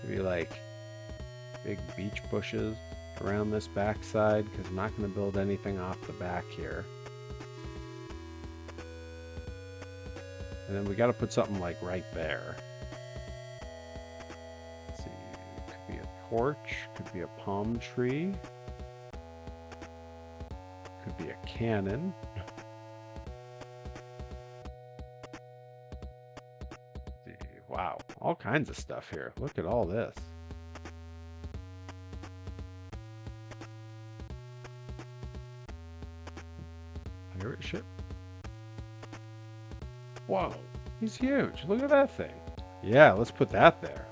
maybe like big beech bushes around this backside, because I'm not going to build anything off the back here. And then we got to put something like right there. Let's see, could be a porch, could be a palm tree, could be a cannon. Wow, all kinds of stuff here. Look at all this. Pirate ship. Whoa, he's huge. Look at that thing. Yeah, let's put that there.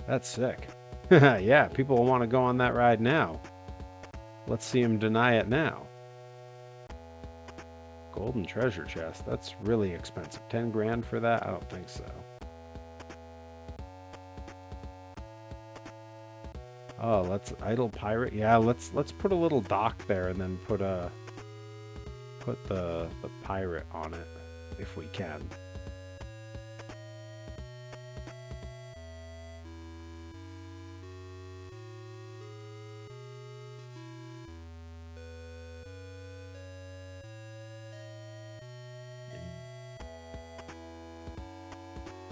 That's sick. Yeah, people will want to go on that ride now. Let's see him deny it now. Golden treasure chest. That's really expensive. 10 grand for that? I don't think so. Oh, let's idle pirate. Yeah, let's put a little dock there and then put the pirate on it if we can.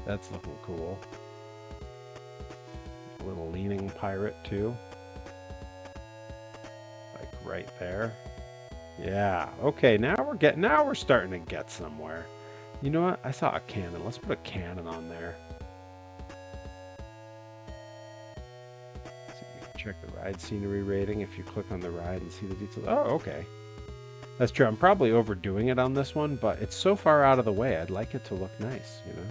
That's looking cool. A little leaning pirate too. Like right there. Yeah. Okay, now we're starting to get somewhere. You know what? I saw a cannon. Let's put a cannon on there. So you can check the ride scenery rating if you click on the ride and see the details. Oh, okay. That's true. I'm probably overdoing it on this one, but it's so far out of the way. I'd like it to look nice, you know?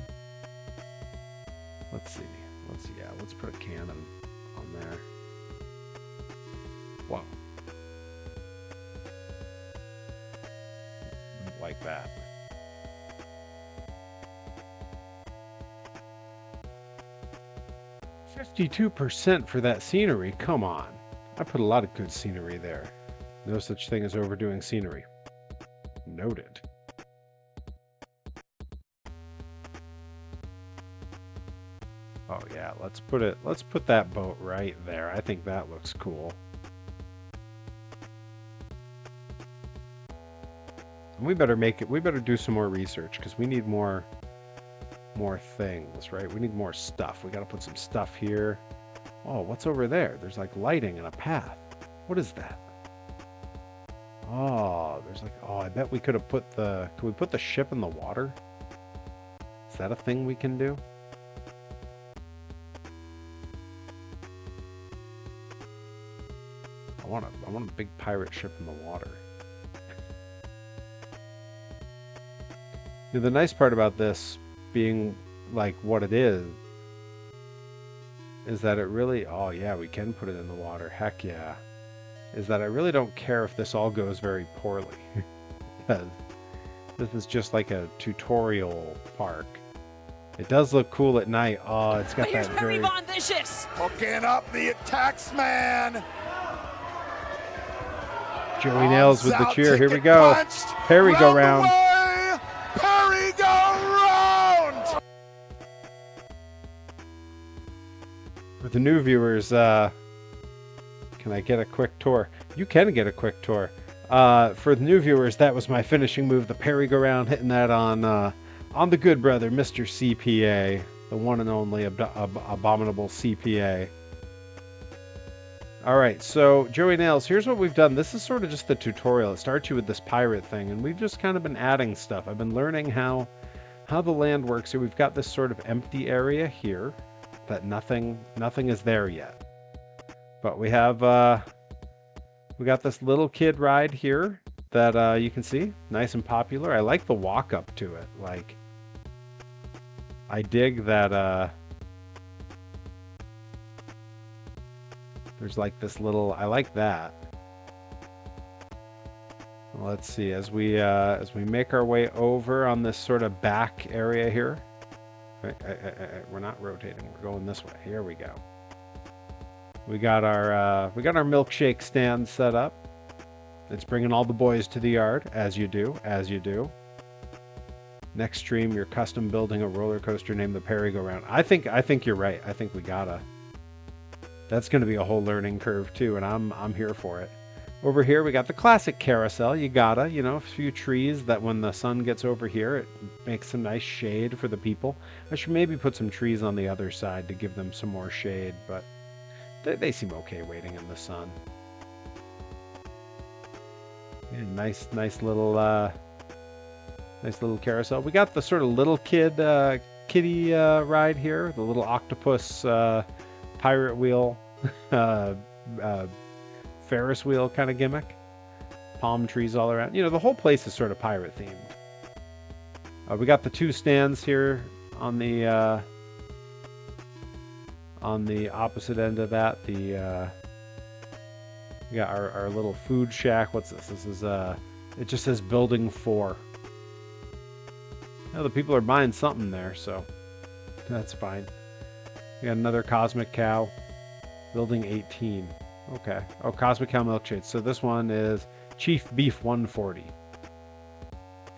Let's see. Yeah, let's put a cannon on there. Wow. Like that. $52% for that scenery. Come on. I put a lot of good scenery there. No such thing as overdoing scenery. Noted. Oh yeah, let's put that boat right there. I think that looks cool. And we better do some more research, because we need more things, right? We need more stuff. We got to put some stuff here. Oh, what's over there? There's like lighting and a path. What is that? Oh, there's like, oh, I bet we could have put can we put the ship in the water? Is that a thing we can do? I want a big pirate ship in the water. You know, the nice part about this being like what it is that it really, oh yeah, we can put it in the water. Heck yeah. Is that I really don't care if this all goes very poorly. Because this is just like a tutorial park. It does look cool at night. Oh, it's got that very... Hooking up the taxman. Joey Nails with the cheer. Here we go. Perry go round. Perry go round. For the new viewers, can I get a quick tour? You can get a quick tour. For the new viewers, that was my finishing move, the Perry go round, hitting that on the good brother, Mr. CPA, the one and only abominable CPA. Alright, so Joey Nails, here's what we've done. This is sort of just the tutorial. It starts you with this pirate thing, and we've just kind of been adding stuff. I've been learning how the land works. So we've got this sort of empty area here that nothing is there yet. But we have we got this little kid ride here that you can see, nice and popular. I like the walk up to it. Like, I dig that there's like this little, I like that. Let's see, as we make our way over on this sort of back area here. We're not rotating. We're going this way. Here we go. We got our milkshake stand set up. It's bringing all the boys to the yard, as you do. Next stream, you're custom building a roller coaster named the Perry Go Round. I think you're right. I think we gotta. That's going to be a whole learning curve too, and I'm here for it. Over here, we got the classic carousel. You gotta, a few trees that when the sun gets over here, it makes some nice shade for the people. I should maybe put some trees on the other side to give them some more shade, but they seem okay waiting in the sun. Yeah, nice little carousel. We got the sort of little kiddie ride here, the little octopus pirate wheel. Ferris wheel kind of gimmick. Palm trees all around. The whole place is sort of pirate themed. We got the two stands here on the opposite end of that. We got our little food shack. What's this? This is it just says building 4. The people are buying something there, so that's fine. We got another Cosmic Cow. Building 18. Okay. Oh, Cosmic Cow milkshakes. So this one is Chief Beef 140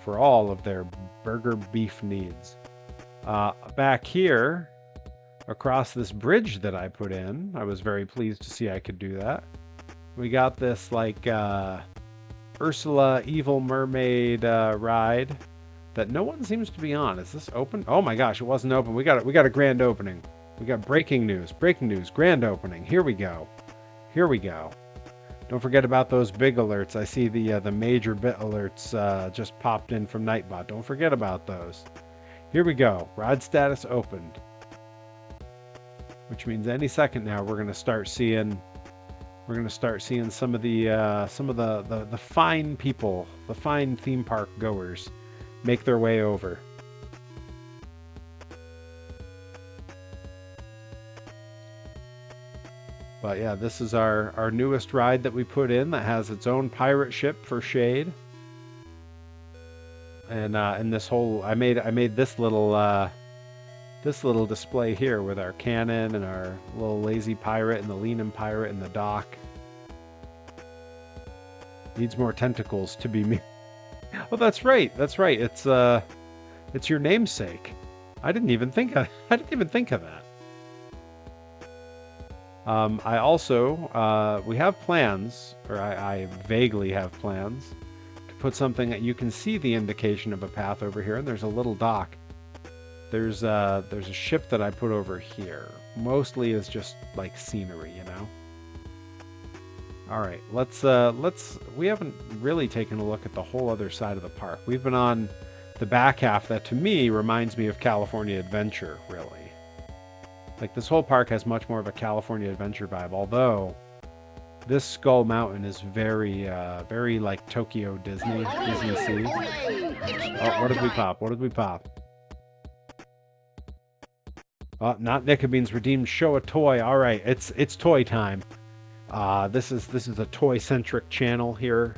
for all of their burger beef needs. Back here, across this bridge that I put in, I was very pleased to see I could do that. We got this like Ursula Evil Mermaid ride that no one seems to be on. Is this open? Oh my gosh, it wasn't open. We got a grand opening. We got breaking news, grand opening. Here we go. Don't forget about those big alerts. I see the major bit alerts just popped in from Nightbot. Don't forget about those. Here we go. Ride status opened. Which means any second now we're gonna start seeing some of the fine people, the fine theme park goers, make their way over. But yeah, this is our newest ride that we put in that has its own pirate ship for shade. And this whole I made this little display here with our cannon and our little lazy pirate and the leaning pirate and the dock. Needs more tentacles to be me. Oh, that's right. It's your namesake. I didn't even think of that. I also, we have plans, or I vaguely have plans, to put something that you can see the indication of a path over here, and there's a little dock. There's a ship that I put over here. Mostly is just like scenery, All right, we haven't really taken a look at the whole other side of the park. We've been on the back half that to me reminds me of California Adventure, really. Like, this whole park has much more of a California Adventure vibe, although this Skull Mountain is very like Tokyo Disney Sea. Oh, what did we pop? Oh, not Nicobean's redeemed. Show a toy. All right, it's toy time. This is a toy-centric channel here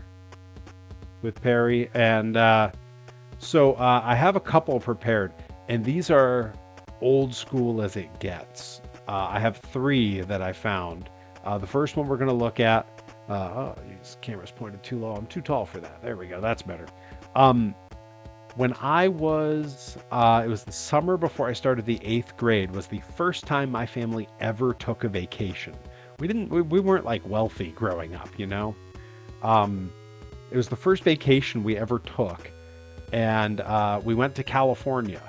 with Perry, and so I have a couple prepared, and these are old school as it gets. I have 3 that I found. The first one we're going to look at. Oh, this camera's pointed too low. I'm too tall for that. There we go. That's better. When I was, it was the summer before I started the 8th grade, was the first time my family ever took a vacation. We weren't like wealthy growing up, It was the first vacation we ever took, and we went to California.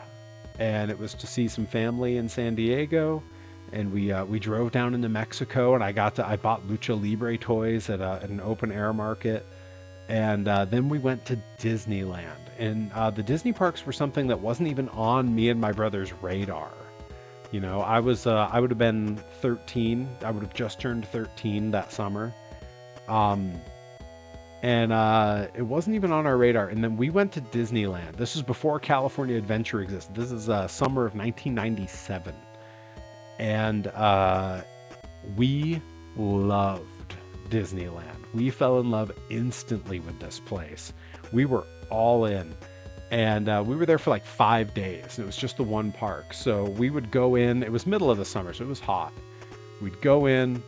And it was to see some family in San Diego, and we drove down into Mexico, and I bought Lucha Libre toys at an open air market, and then we went to Disneyland, and the Disney parks were something that wasn't even on me and my brother's radar. I would have been 13. I would have just turned 13 that summer, and it wasn't even on our radar. And then we went to Disneyland. This was before California Adventure existed. This is summer of 1997. And we loved Disneyland. We fell in love instantly with this place. We were all in. And we were there for like 5 days. It was just the one park. So we would go in. It was middle of the summer, so it was hot. We'd go in.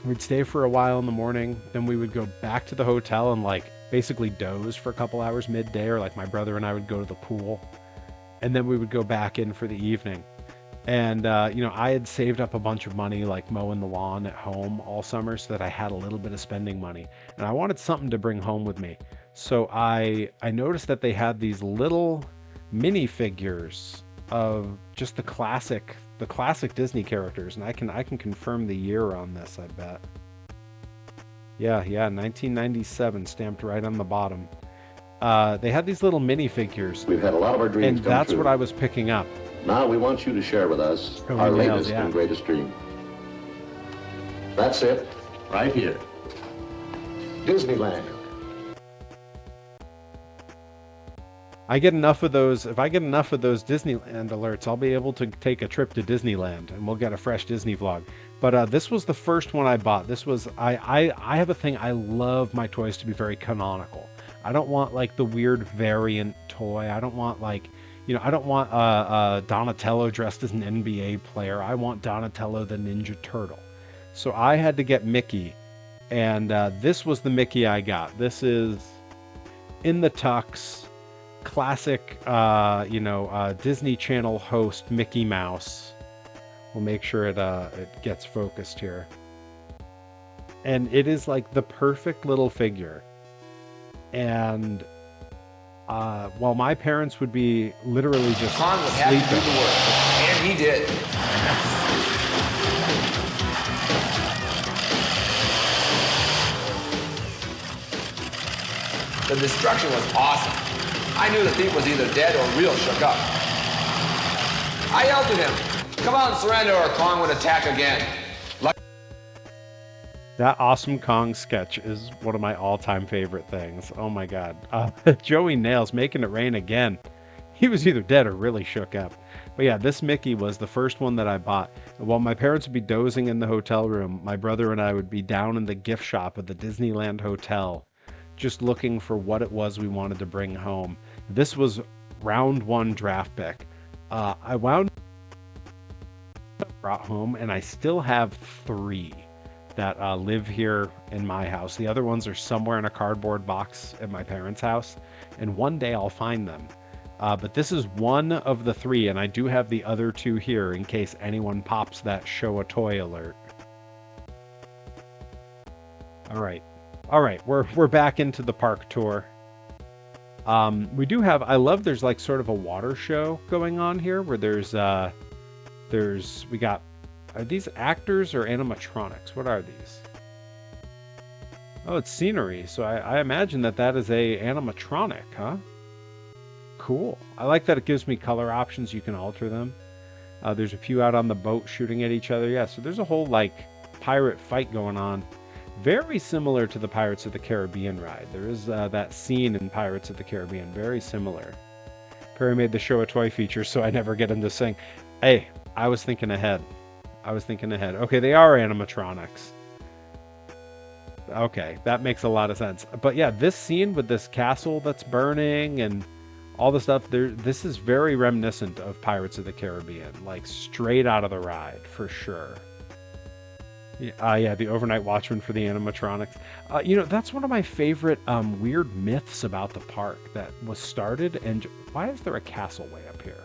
We'd stay for a while in the morning. Then we would go back to the hotel and like basically doze for a couple hours midday. Or like my brother and I would go to the pool. And then we would go back in for the evening. And, you know, I had saved up a bunch of money, like mowing the lawn at home all summer so that I had a little bit of spending money. And I wanted something to bring home with me. So I noticed that they had these little minifigures of just the classic Disney characters. And I can confirm the year on this, I bet. Yeah, 1997, stamped right on the bottom. They had these little minifigures. We've had a lot of our dreams and come true. that's what I was picking up. Now we want you to share with us Oh, our nails, latest yeah. and greatest dream. That's it, right here. Disneyland. I get enough of those. If I get enough of those Disneyland alerts, I'll be able to take a trip to Disneyland and we'll get a fresh Disney vlog. But this was the first one I bought. This was, I have a thing. I love my toys to be very canonical. I don't want like the weird variant toy. I don't want like, you know, I don't want Donatello dressed as an NBA player. I want Donatello the Ninja Turtle. So I had to get Mickey. And this was the Mickey I got. This is in the tux. Classic, Disney Channel host Mickey Mouse. We'll make sure it gets focused here. And it is like the perfect little figure. And while my parents would be literally just Khan would have to do the work, and he did. The destruction was awesome. I knew the thief was either dead or real shook up. I yelled at him, come on, surrender or Kong would attack again. That Awesome Kong sketch is one of my all-time favorite things. Oh my god. Joey Nails making it rain again. He was either dead or really shook up. But yeah, this Mickey was the first one that I bought. While my parents would be dozing in the hotel room, my brother and I would be down in the gift shop at the Disneyland Hotel, just looking for what it was we wanted to bring home. This was round one draft pick. I brought home, and I still have 3 that live here in my house. The other ones are somewhere in a cardboard box at my parents' house, and one day I'll find them. But this is one of the 3, and I do have the other 2 here in case anyone pops that show a toy alert. All right, we're back into the park tour. We do have, I love there's like sort of a water show going on here where we got, are these actors or animatronics? What are these? Oh, it's scenery. So I imagine that is a animatronic, huh? Cool. I like that it gives me color options. You can alter them. There's a few out on the boat shooting at each other. Yeah, so there's a whole like pirate fight going on. Very similar to the Pirates of the Caribbean ride. There is that scene in Pirates of the Caribbean. Very similar. Perry made the show a toy feature, so I never get him to sing. Hey, I was thinking ahead. Okay, they are animatronics. Okay, that makes a lot of sense. But yeah, this scene with this castle that's burning and all the stuff, this is very reminiscent of Pirates of the Caribbean. Like straight out of the ride, for sure. Yeah, the overnight watchman for the animatronics. That's one of my favorite weird myths about the park that was started. And why is there a castle way up here?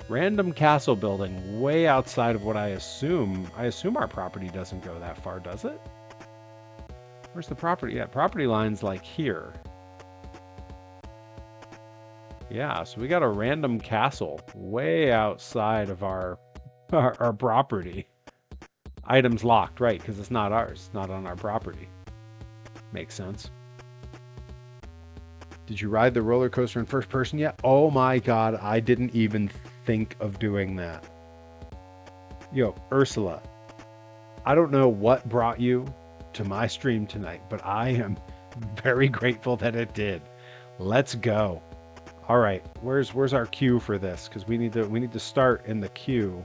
Random castle building way outside of what I assume. I assume our property doesn't go that far, does it? Where's the property? Yeah, property line's like here. Yeah, so we got a random castle way outside of our property. Items locked, right, because it's not ours. It's not on our property. Makes sense. Did you ride the roller coaster in first person yet? Oh my god, I didn't even think of doing that. Yo, Ursula, I don't know what brought you to my stream tonight, but I am very grateful that it did. Let's go. All right, where's our queue for this? Because we need to start in the queue.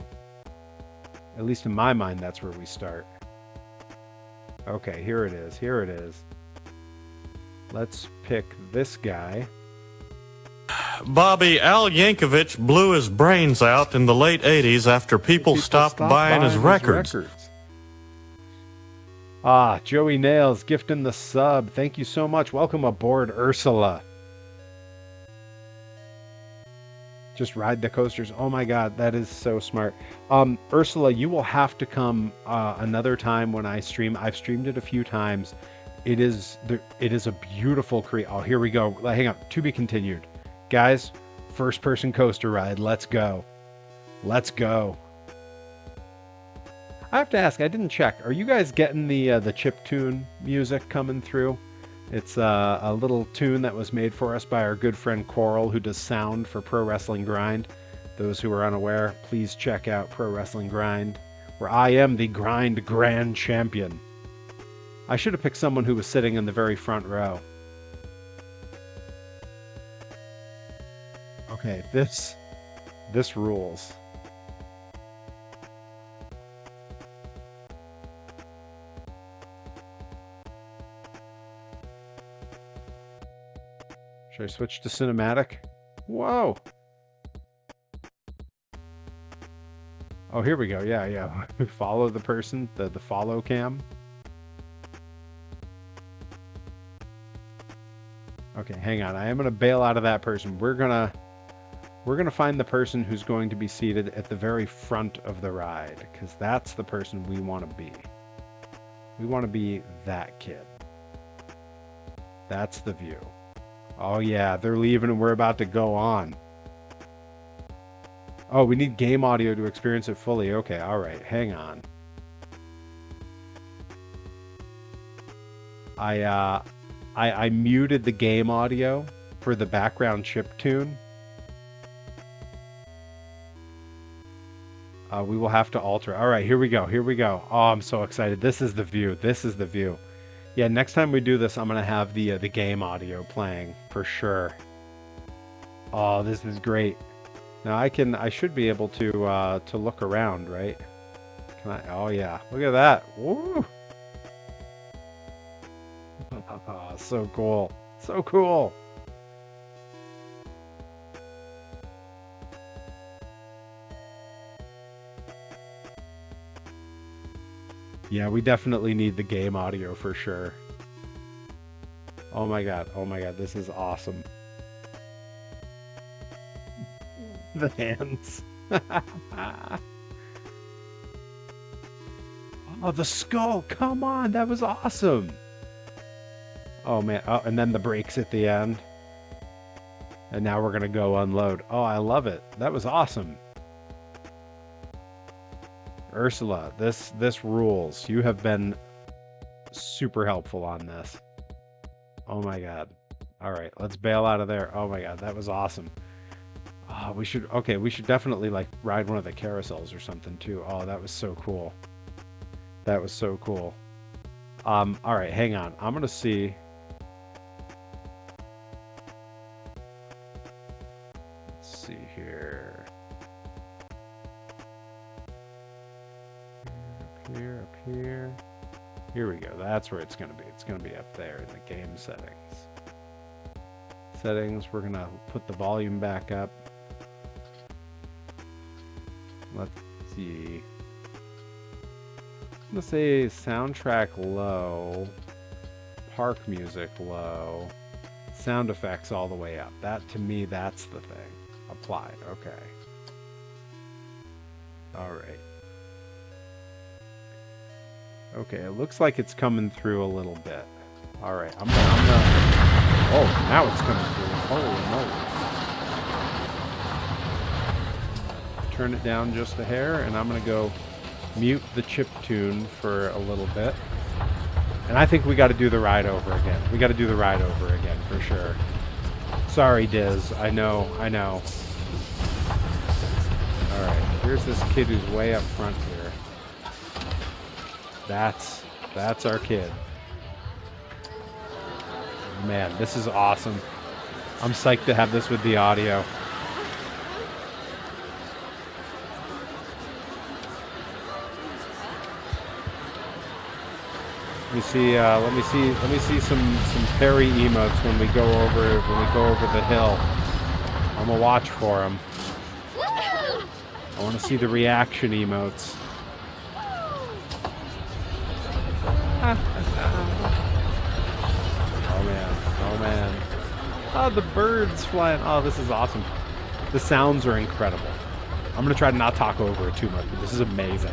At least in my mind, that's where we start. Okay, here it is. Here it is. Let's pick this guy. Bobby, Al Yankovic blew his brains out in the late 80s after people stopped buying his records. Ah, Joey Nails gifting the sub. Thank you so much. Welcome aboard, Ursula. Just ride the coasters. Oh my god, that is so smart. Ursula, you will have to come another time when I stream. I've streamed it a few times. It is a beautiful Oh, here we go. Hang on. To be continued. Guys, first person coaster ride. Let's go. Let's go. I have to ask, I didn't check. Are you guys getting the chiptune music coming through? It's a little tune that was made for us by our good friend Coral, who does sound for Pro Wrestling Grind. Those who are unaware, please check out Pro Wrestling Grind, where I am the Grind Grand Champion. I should have picked someone who was sitting in the very front row. Okay, this rules. Should I switch to cinematic? Whoa! Oh, here we go. Yeah. Follow the person, the follow cam. Okay, hang on. I am going to bail out of that person. We're going to find the person who's going to be seated at the very front of the ride, because that's the person we want to be. We want to be that kid. That's the view. Oh yeah, they're leaving and we're about to go on. Oh, we need game audio to experience it fully. Okay, all right, hang on. I muted the game audio for the background chip tune. We will have to alter. All right, here we go. Here we go. Oh, I'm so excited. This is the view. This is the view. Yeah, next time we do this, I'm gonna have the game audio playing for sure. Oh, this is great. Now I should be able to look around, right? Can I? Oh yeah, look at that. Woo! Oh, so cool. So cool. Yeah, we definitely need the game audio for sure. Oh my god, this is awesome. The hands. Oh, the skull, come on, that was awesome. Oh man, oh, and then the brakes at the end. And now we're gonna go unload. Oh, I love it. That was awesome. Ursula, this rules. You have been super helpful on this. Oh my god. All right, let's bail out of there. Oh my god, that was awesome. Oh, we should definitely like ride one of the carousels or something too. Oh, that was so cool. That was so cool. All right, hang on. I'm gonna see. Let's see here. Up here. Here we go. That's where it's gonna be. It's gonna be up there in the game settings. We're gonna put the volume back up. Let's see. I'm gonna say soundtrack low, park music low, sound effects all the way up. That, to me, that's the thing. Applied. Okay. All right. Okay, it looks like it's coming through a little bit. All right, I'm gonna. Oh, now it's coming through. Holy moly! Turn it down just a hair, and I'm gonna go mute the chip tune for a little bit. And I think we got to do the ride over again. We got to do the ride over again for sure. Sorry, Diz. I know. All right, here's this kid who's way up front here. That's our kid. Man, this is awesome. I'm psyched to have this with the audio. Let me see some Perry emotes when we go over the hill. I'm gonna watch for them. I want to see the reaction emotes. Oh man, oh man. Oh, the birds flying. Oh, this is awesome. The sounds are incredible. I'm gonna try to not talk over it too much, but this is amazing.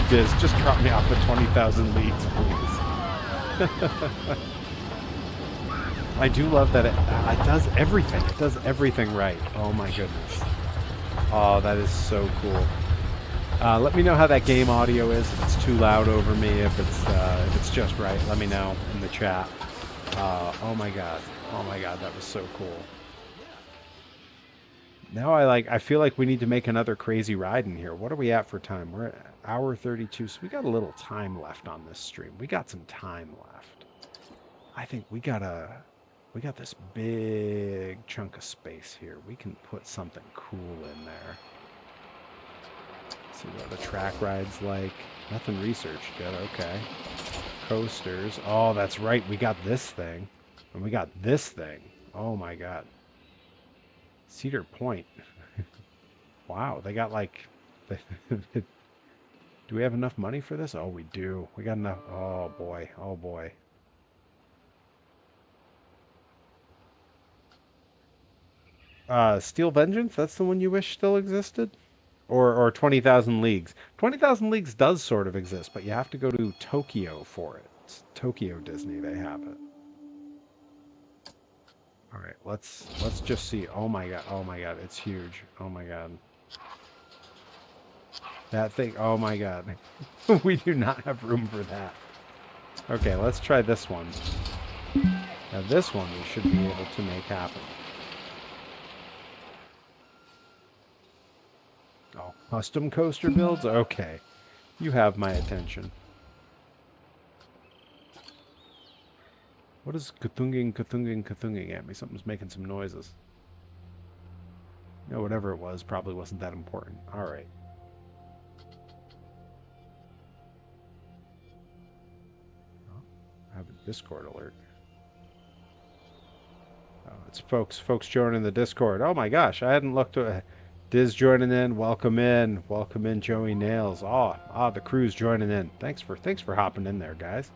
Diz, just drop me off at 20,000 leagues, please. I do love that it does everything. It does everything right. Oh my goodness. Oh, that is so cool. Let me know how that game audio is. If it's too loud over me, if it's just right, let me know in the chat. Oh my god. Oh my god, that was so cool. Now I feel like we need to make another crazy ride in here. What are we at for time? We're at hour 32, so we got a little time left on this stream. We got some time left. I think we got this big chunk of space here. We can put something cool in there. Let's see what the track ride's like. Nothing researched yet. Okay. Coasters. Oh, that's right. We got this thing. And we got this thing. Oh my god. Cedar Point. Wow, they got like... Do we have enough money for this? Oh, we do. We got enough... Oh, boy. Oh, boy. Steel Vengeance? That's the one you wish still existed? Or 20,000 Leagues. 20,000 Leagues does sort of exist, but you have to go to Tokyo for it. It's Tokyo Disney, they have it. All right, let's just see. Oh my god, it's huge. Oh my god. That thing, oh my god. We do not have room for that. Okay, let's try this one. Now this one we should be able to make happen. Oh, custom coaster builds? Okay. You have my attention. What is kathunging at me? Something's making some noises. You know, whatever it was probably wasn't that important. Alright. Oh, I have a Discord alert. Oh, it's folks joining the Discord. Oh my gosh, I hadn't looked at Diz joining in. Welcome in. Welcome in, Joey Nails. The crew's joining in. Thanks for hopping in there, guys.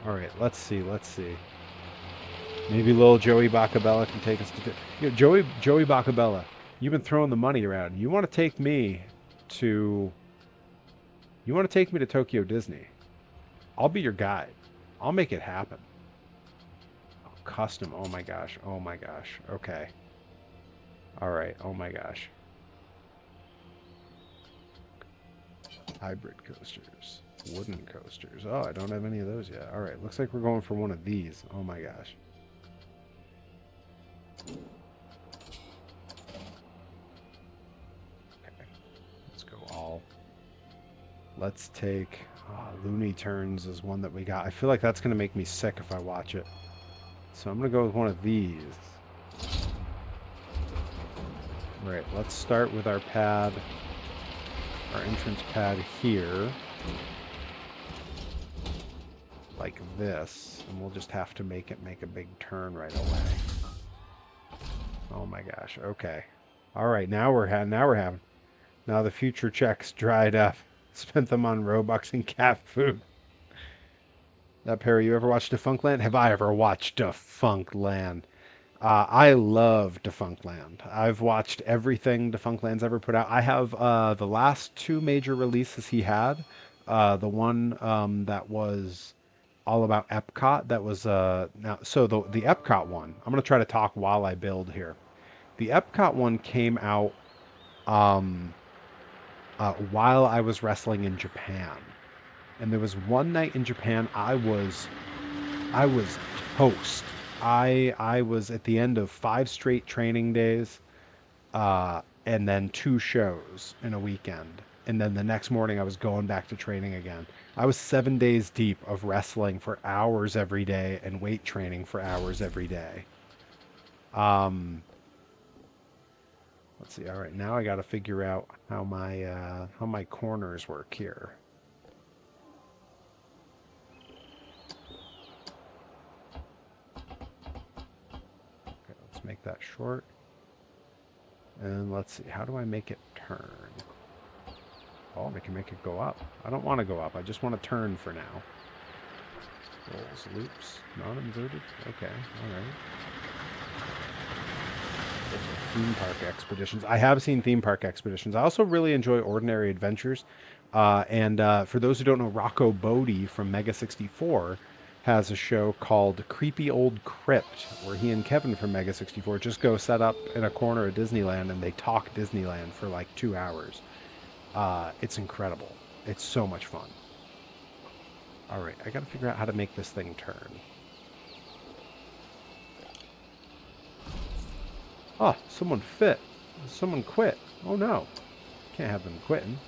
All right, let's see. Maybe little Joey Bacabella can take us to... Joey Bacabella, you've been throwing the money around. You want to take me to Tokyo Disney? I'll be your guide. I'll make it happen. Oh, custom. Oh my gosh. Okay. All right. Oh my gosh. Hybrid coasters. Wooden coasters. Oh, I don't have any of those yet. All right, looks like we're going for one of these. Oh my gosh. Okay, let's go all. Let's take Looney Turns is one that we got. I feel like that's going to make me sick if I watch it. So I'm going to go with one of these. All right, let's start with our pad. Our entrance pad here. Like this, and we'll just have to make a big turn right away. Oh my gosh. Okay. All right. Now the future checks dried up. Spent them on Robux and cat food. That Perry, you ever watched Defunctland? Have I ever watched Defunctland? I love Defunctland. I've watched everything Defunctland's ever put out. I have the last two major releases he had. The one that was all about Epcot. That was the Epcot one. I'm gonna try to talk while I build here. The Epcot one came out while I was wrestling in Japan. And there was one night in Japan I was toast. I was at the end of 5 straight training days, and then 2 shows in a weekend. And then the next morning I was going back to training again. I was 7 days deep of wrestling for hours every day and weight training for hours every day. Let's see. All right, now I got to figure out how my corners work here. Okay, let's make that short. And let's see, how do I make it turn? Oh, I can make it go up. I don't want to go up. I just want to turn for now. Rolls, loops, non-inverted. Okay, all right. Theme park expeditions. I have seen theme park expeditions. I also really enjoy Ordinary Adventures. And for those who don't know, Rocco Bodie from Mega 64 has a show called Creepy Old Crypt, where he and Kevin from Mega 64 just go set up in a corner of Disneyland and they talk Disneyland for like 2 hours. It's incredible. It's so much fun. All right, I got to figure out how to make this thing turn. Oh, someone fit. Someone quit. Oh no. Can't have them quitting.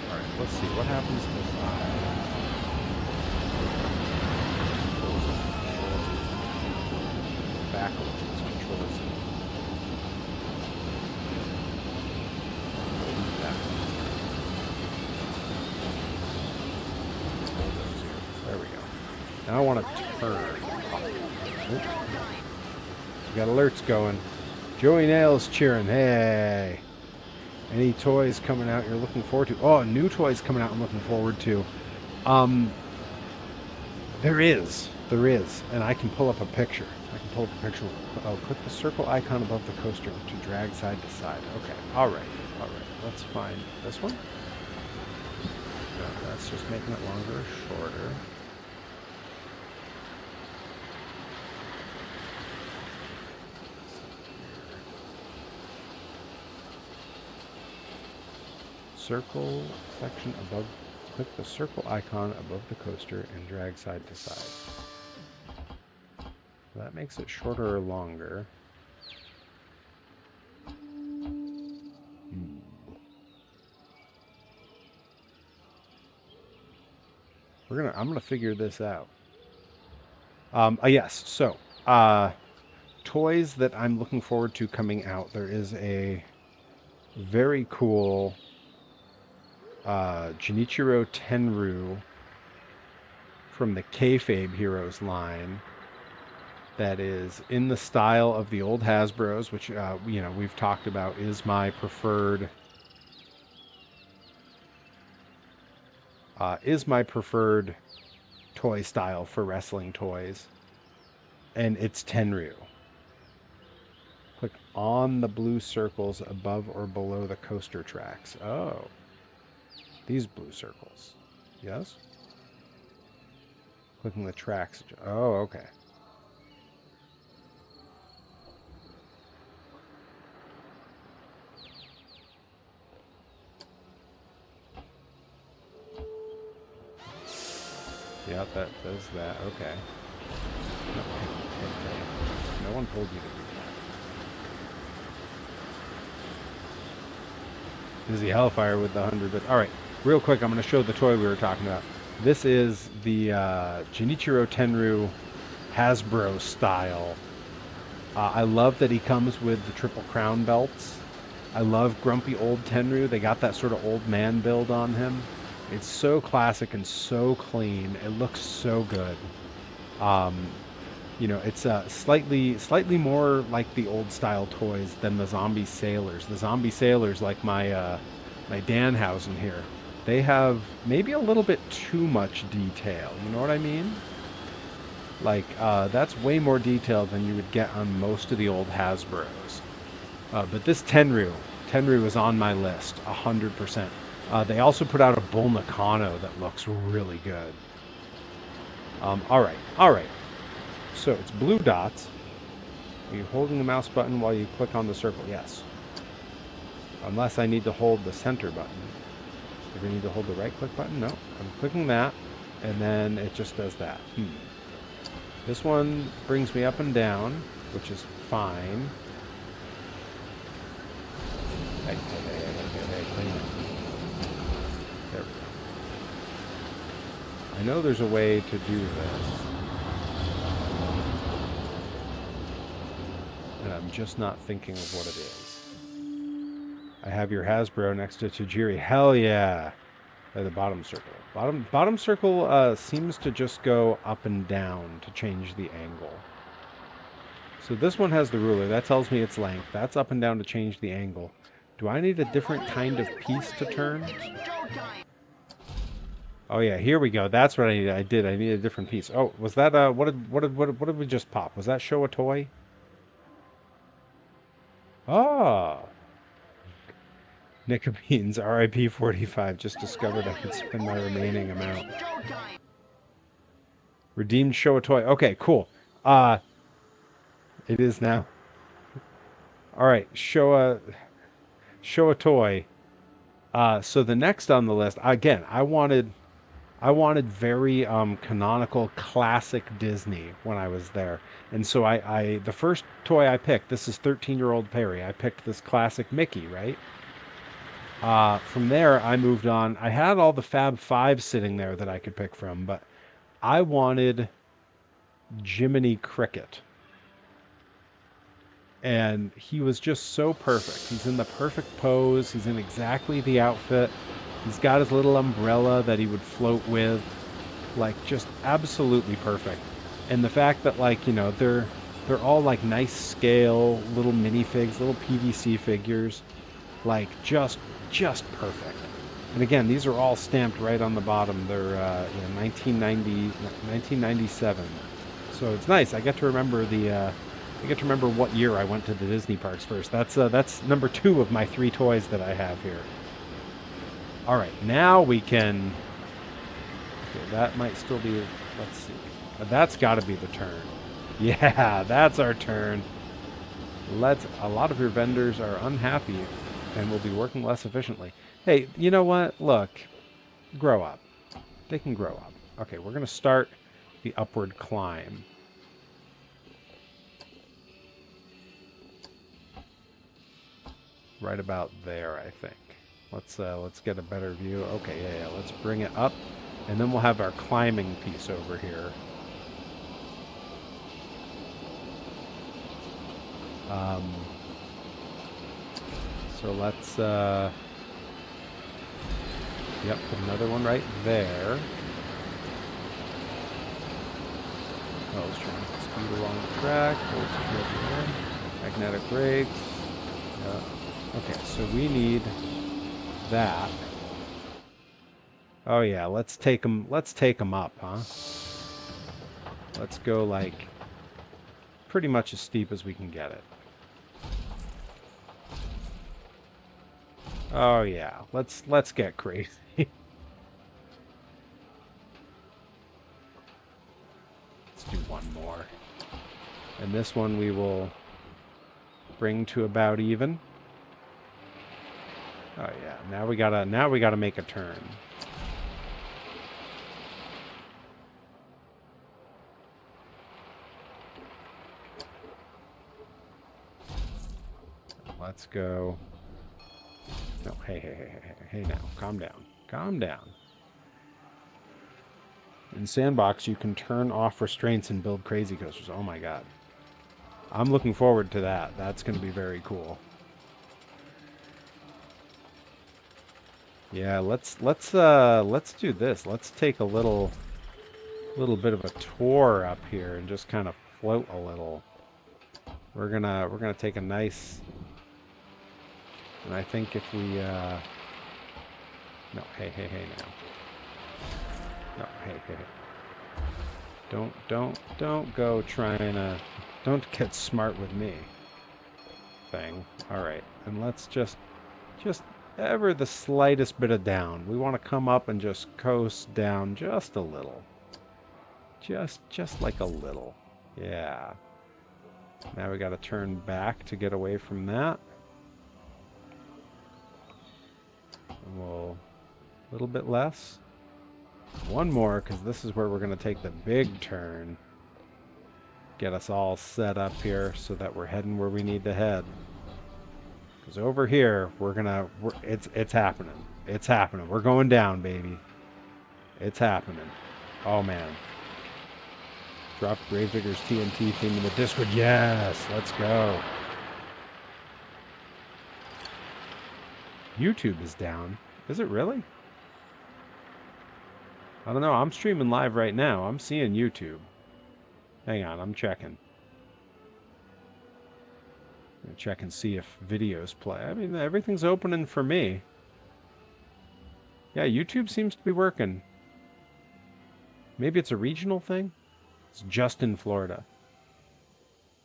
Alright, let's see. What happens if I backwards control Z. There we go. Now I want to turn. Oop. We got alerts going. Joey Nails cheering. Hey. Any toys coming out you're looking forward to? Oh, new toys coming out I'm looking forward to. There is. And I can pull up a picture. Oh, click the circle icon above the coaster to drag side to side. Okay. All right. Let's find this one. No, that's just making it longer or shorter. Circle section above. Click the circle icon above the coaster and drag side to side. That makes it shorter or longer. I'm gonna figure this out. Yes. So, toys that I'm looking forward to coming out. There is a very cool Junichiro Tenryu from the Kayfabe Heroes line that is in the style of the old Hasbros, which we've talked about is my preferred toy style for wrestling toys, and it's Tenryu. Click on the blue circles above or below the coaster tracks. Oh, these blue circles. Yes? Clicking the tracks. Oh, okay. Yeah, that does that. Okay. No one told you to do that. Dizzy Hellfire with the 100 bit. All right, real quick, I'm going to show the toy we were talking about. This is the Junichiro Tenryu Hasbro style. I love that he comes with the Triple Crown belts. I love grumpy old Tenryu. They got that sort of old man build on him. It's so classic and so clean. It looks so good. It's slightly more like the old style toys than the Zombie Sailors. The Zombie Sailors, like my Danhausen here, they have maybe a little bit too much detail. You know what I mean? Like that's way more detail than you would get on most of the old Hasbros. But this Tenryu is on my list, 100%. They also put out a Bull Nakano that looks really good. All right. So it's blue dots. Are you holding the mouse button while you click on the circle? Yes. Unless I need to hold the center button. If I need to hold the right click button, no. I'm clicking that, and then it just does that. This one brings me up and down, which is fine. Hey, clean it. There we go. I know there's a way to do this. And I'm just not thinking of what it is. I have your Hasbro next to Tajiri. Hell yeah! At the bottom circle. Bottom circle seems to just go up and down to change the angle. So this one has the ruler. That tells me its length. That's up and down to change the angle. Do I need a different kind of piece to turn? Oh yeah, here we go. That's what I needed. I need a different piece. Oh, was that what did we just pop? Was that show a toy? Ah. Nickabeans, RIP 45, just discovered I could spend my remaining amount. Redeemed show a toy. Okay, cool. It is now. Alright, show a toy. So the next on the list, again, I wanted very canonical classic Disney when I was there. And so the first toy I picked, this is 13-year-old Perry. I picked this classic Mickey, right? From there, I moved on. I had all the Fab Five sitting there that I could pick from, but I wanted Jiminy Cricket. And he was just so perfect. He's in the perfect pose. He's in exactly the outfit. He's got his little umbrella that he would float with. Like, just absolutely perfect. And the fact that, like, you know, they're all, like, nice scale, little minifigs, little PVC figures. Like, just perfect. And again, these are all stamped right on the bottom. They're 1997. So it's nice. I get to remember what year I went to the Disney parks first. That's number 2 of my 3 toys that I have here. All right, now we can. Okay, that might still be. Let's see. That's got to be the turn. Yeah, that's our turn. A lot of your vendors are unhappy and will be working less efficiently. Hey, you know what? Look, grow up. They can grow up. Okay, we're going to start the upward climb. Right about there, I think. Let's get a better view. Okay, yeah, let's bring it up, and then we'll have our climbing piece over here. So let's, yep, put another one right there. Oh, let's try to speed along the track. Hold secure again. Magnetic brakes. Okay, so we need that. Oh yeah, let's take them up, huh? Let's go like pretty much as steep as we can get it. Oh yeah, let's get crazy. Let's do one more. And this one we will bring to about even. Oh yeah, now we gotta make a turn. Let's go. No, hey now, calm down. Calm down. In Sandbox, you can turn off restraints and build crazy coasters. Oh my god. I'm looking forward to that. That's going to be very cool. Yeah, let's do this. Let's take a little bit of a tour up here and just kind of float a little. We're gonna take a nice. And I think if we no, hey now. No, hey. Don't go trying to. Don't get smart with me. Thing. All right, and let's just ever the slightest bit of down. We want to come up and just coast down just a little. Just like a little. Yeah. Now we got to turn back to get away from that. And we'll a little bit less. One more, because this is where we're going to take the big turn. Get us all set up here so that we're heading where we need to head. Because over here, it's happening. It's happening. We're going down, baby. It's happening. Oh, man. Drop Gravedigger's TNT theme in the Discord. Yes, let's go. YouTube is down. Is it really? I don't know. I'm streaming live right now. I'm seeing YouTube. Hang on, I'm checking. I'm gonna check and see if videos play. I mean, everything's opening for me. Yeah, YouTube seems to be working. Maybe it's a regional thing? It's just in Florida.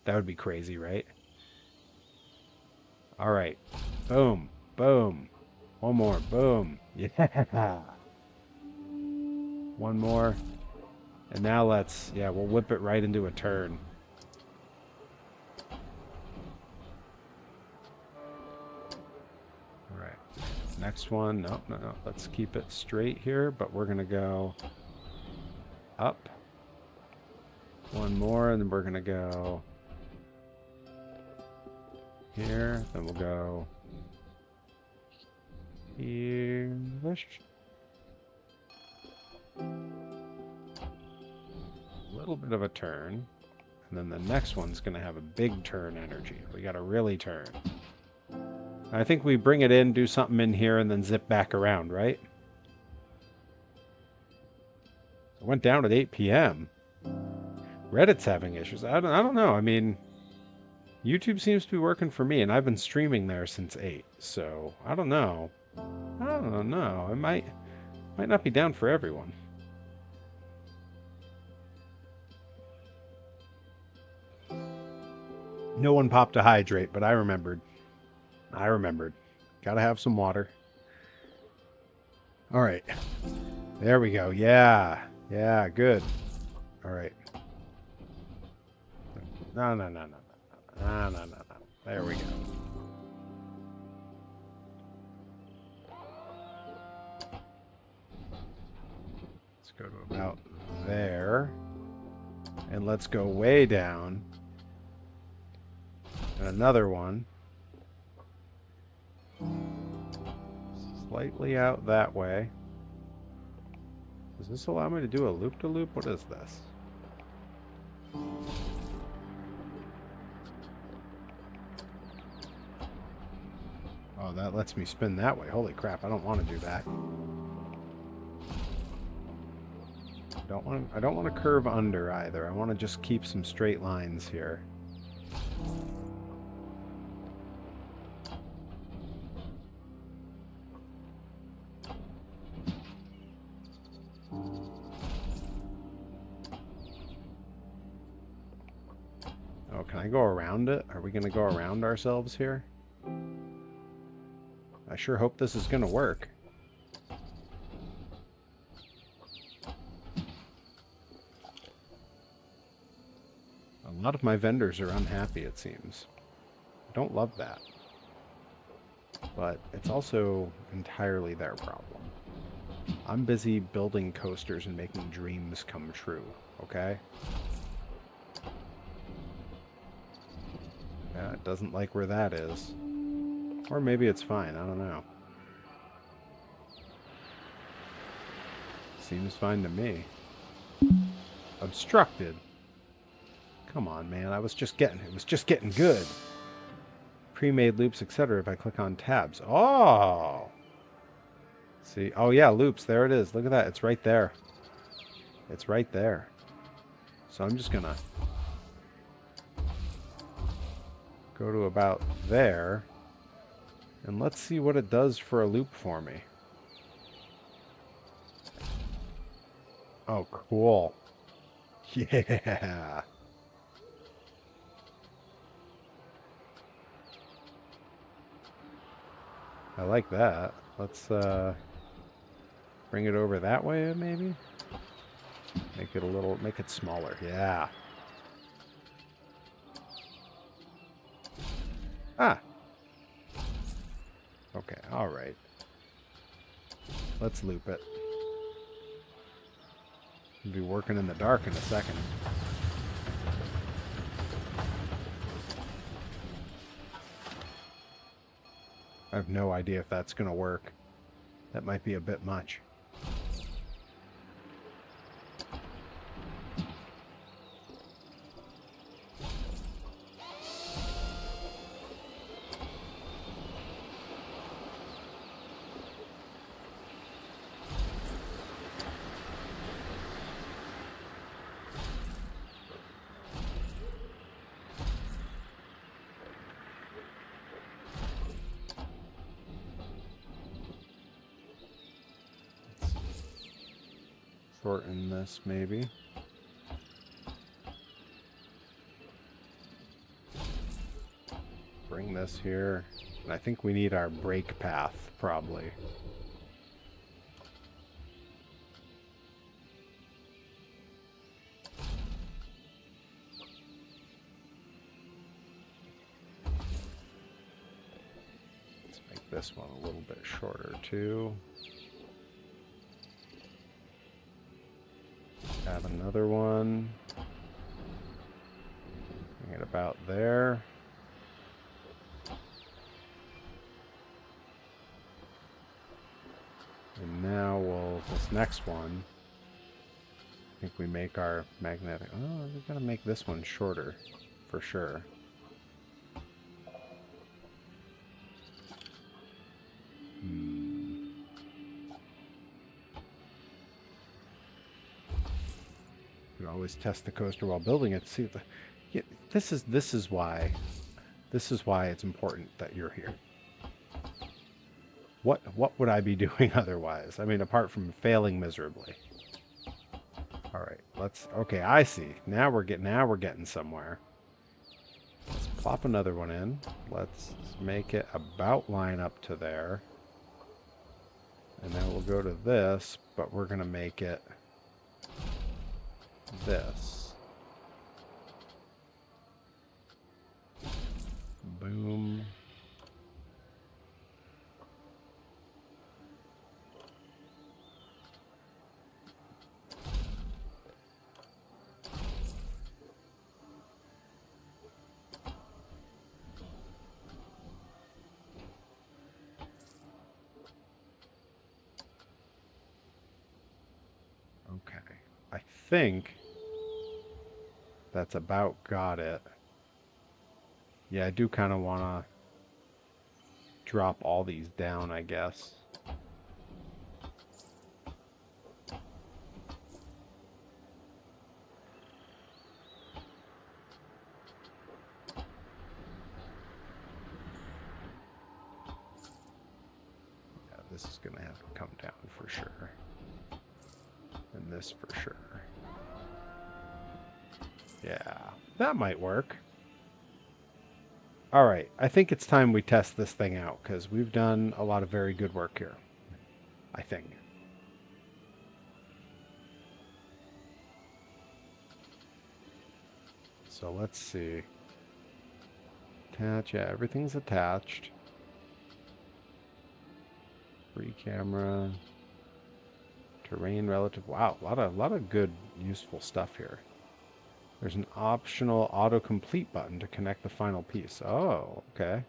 That would be crazy, right? All right. Boom. Boom. One more. Boom. Yeah. One more. And now let's, yeah, we'll whip it right into a turn. All right. Next one. No. Let's keep it straight here, but we're going to go up. One more, and then we're going to go here. Then we'll go here-ish. A little bit of a turn, and then the next one's going to have a big turn energy. We got to really turn. I think we bring it in, do something in here, and then zip back around, right? It went down at 8 p.m. Reddit's having issues. I don't know. I mean, YouTube seems to be working for me, and I've been streaming there since 8. So I don't know. I don't know. It might not be down for everyone. No one popped a hydrate, but I remembered. Gotta have some water. All right. There we go. Yeah. Yeah, good. All right. No. There we go. Let's go to about there. And let's go way down. And another one. Slightly out that way. Does this allow me to do a loop-to-loop? What is this? Oh, that lets me spin that way. Holy crap, I don't want to do that. I don't want to curve under either. I want to just keep some straight lines here. Oh, can I go around it? Are we going to go around ourselves here? I sure hope this is going to work. A lot of my vendors are unhappy, it seems. I don't love that. But it's also entirely their problem. I'm busy building coasters and making dreams come true, okay? Yeah, it doesn't like where that is. Or maybe it's fine, I don't know. Seems fine to me. Obstructed. Come on, man, it was just getting good. Pre-made loops, etc. if I click on tabs. Oh! See, oh yeah, loops, there it is. Look at that, it's right there. It's right there. So I'm just gonna go to about there. And let's see what it does for a loop for me. Oh, cool. Yeah. I like that. Let's bring it over that way, maybe? Make it smaller. Yeah. Ah. Okay, all right. Let's loop it. We'll be working in the dark in a second. I have no idea if that's going to work. That might be a bit much. Shorten this, maybe. Bring this here. And I think we need our brake path, probably. Let's make this one a little bit shorter, too. Add another one. Bring it about there. And now this next one, I think we make our magnetic, oh, we gotta make this one shorter, for sure. You can always test the coaster while building it. See, this is why it's important that you're here. What would I be doing otherwise? I mean, apart from failing miserably. All right, okay, I see. Now we're getting somewhere. Let's plop another one in. Let's make it about line up to there. And then we'll go to this, but we're gonna make it this. Boom. Okay. I think that's about got it. Yeah, I do kind of want to drop all these down, I guess. Yeah, this is going to have to come down for sure. And this for sure. Yeah, that might work. All right, I think it's time we test this thing out because we've done a lot of very good work here, I think. So let's see. Attach, yeah, everything's attached. Free camera. Terrain relative. Wow, a lot of good, useful stuff here. There's an optional autocomplete button to connect the final piece. Oh, okay.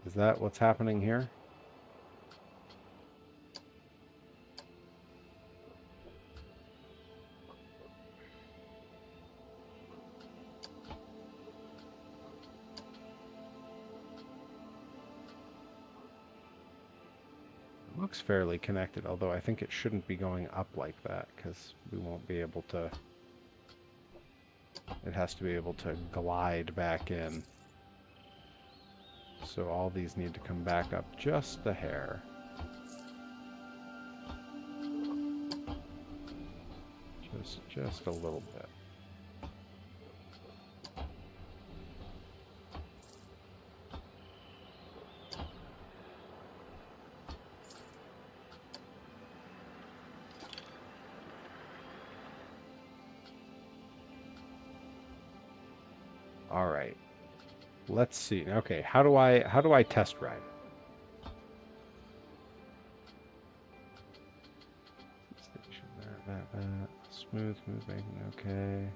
Is that what's happening here? Looks fairly connected, although I think it shouldn't be going up like that because we won't be able to. It has to be able to glide back in. So all these need to come back up just a hair. Just a little bit. All right. Let's see. Okay, how do I test ride? Station that. Smooth making. Okay.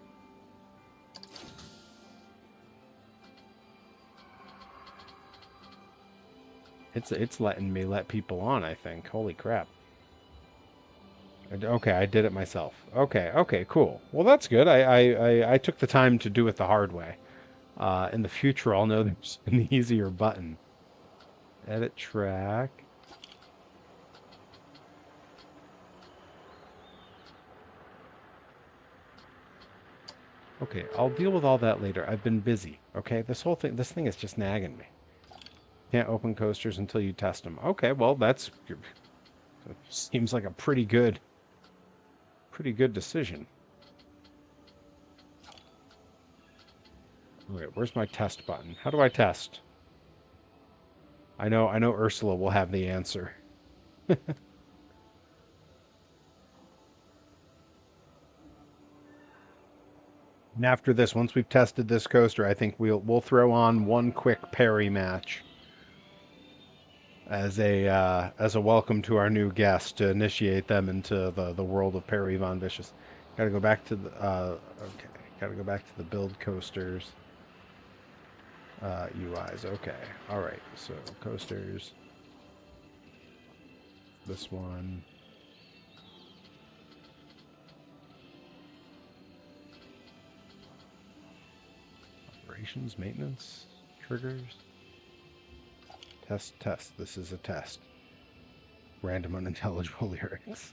It's letting me let people on, I think. Holy crap. Okay, I did it myself. Okay, cool. Well, that's good. I took the time to do it the hard way. In the future, I'll know there's an easier button. Edit track. Okay, I'll deal with all that later. I've been busy. Okay, this thing is just nagging me. Can't open coasters until you test them. Okay, well, that seems like a pretty good decision. Wait, where's my test button? How do I test? I know Ursula will have the answer. And after this, once we've tested this coaster, I think we'll throw on one quick Perry match as a welcome to our new guest to initiate them into the world of Perry Von Vicious. Got to go back to the okay. Got to go back to the build coasters. UIs. Okay. All right. So coasters. This one. Operations, maintenance, triggers. Test. This is a test. Random unintelligible lyrics.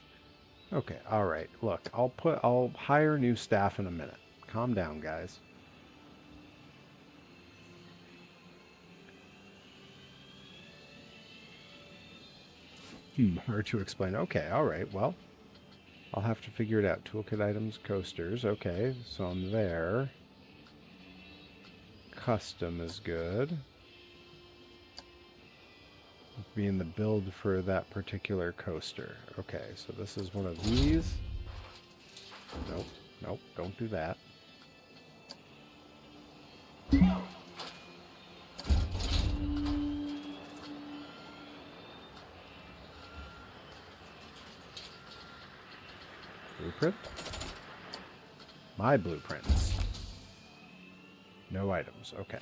Okay, all right. Look, I'll hire new staff in a minute. Calm down, guys. Hard to explain. Okay, all right. Well, I'll have to figure it out. Toolkit items, coasters. Okay, so I'm there. Custom is good. Be in the build for that particular coaster. Okay, so this is one of these. Nope, don't do that. Blueprint? My blueprints. No items, okay.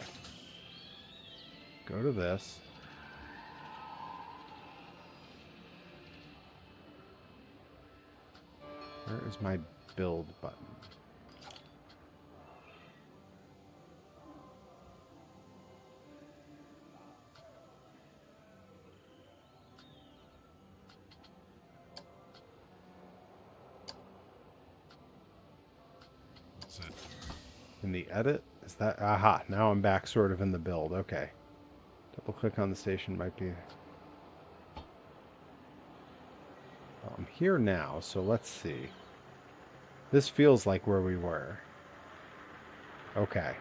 Go to this. Where is my build button? Is it in the edit? Is that? Aha, now I'm back sort of in the build. Okay. Double click on the station might be... I'm here now, so let's see. This feels like where we were. Okay.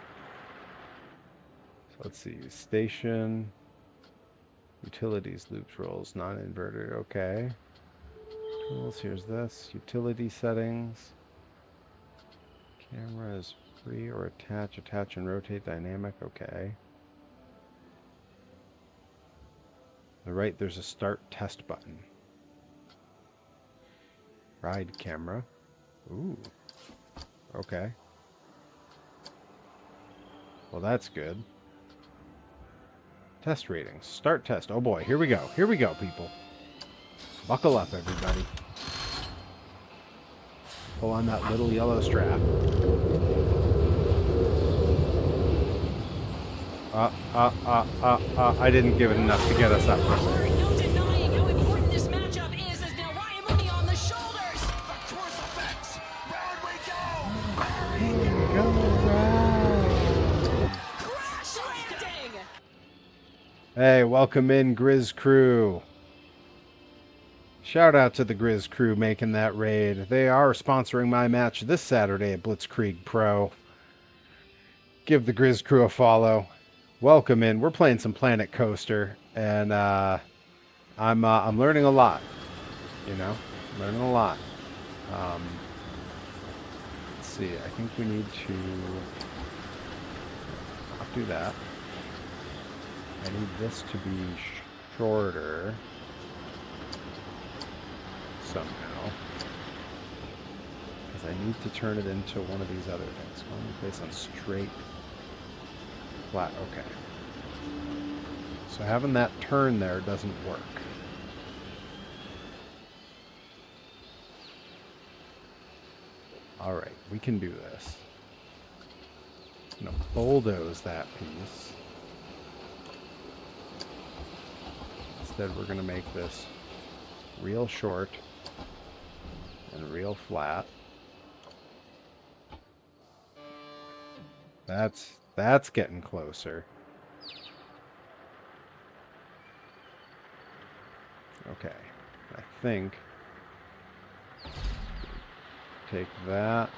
So let's see. Station, utilities, loops, rolls, non-inverter. Okay. Tools, here's this. Utility settings. Camera is free or attach and rotate dynamic. Okay. On the right, there's a start test button. Ride camera. Ooh. Okay. Well, that's good. Test ratings. Start test. Oh boy, here we go. Here we go, people. Buckle up, everybody. Pull on that little yellow strap. I didn't give it enough to get us up. No denying how important this matchup is as now Ryan Mooney on the shoulders. The course effects. Round we go. Crash landing. Hey, welcome in, Grizz Crew. Shout out to the Grizz Crew making that raid. They are sponsoring my match this Saturday at Blitzkrieg Pro. Give the Grizz Crew a follow. Welcome in. We're playing some Planet Coaster, and I'm learning a lot. You know, learning a lot. Let's see. I think we need to do that. I need this to be shorter somehow. Because I need to turn it into one of these other things. Only place on straight, flat. Okay. So having that turn there doesn't work. Alright, we can do this. I'm going to bulldoze that piece. Instead, we're going to make this real short and real flat. That's getting closer. Okay, I think take that.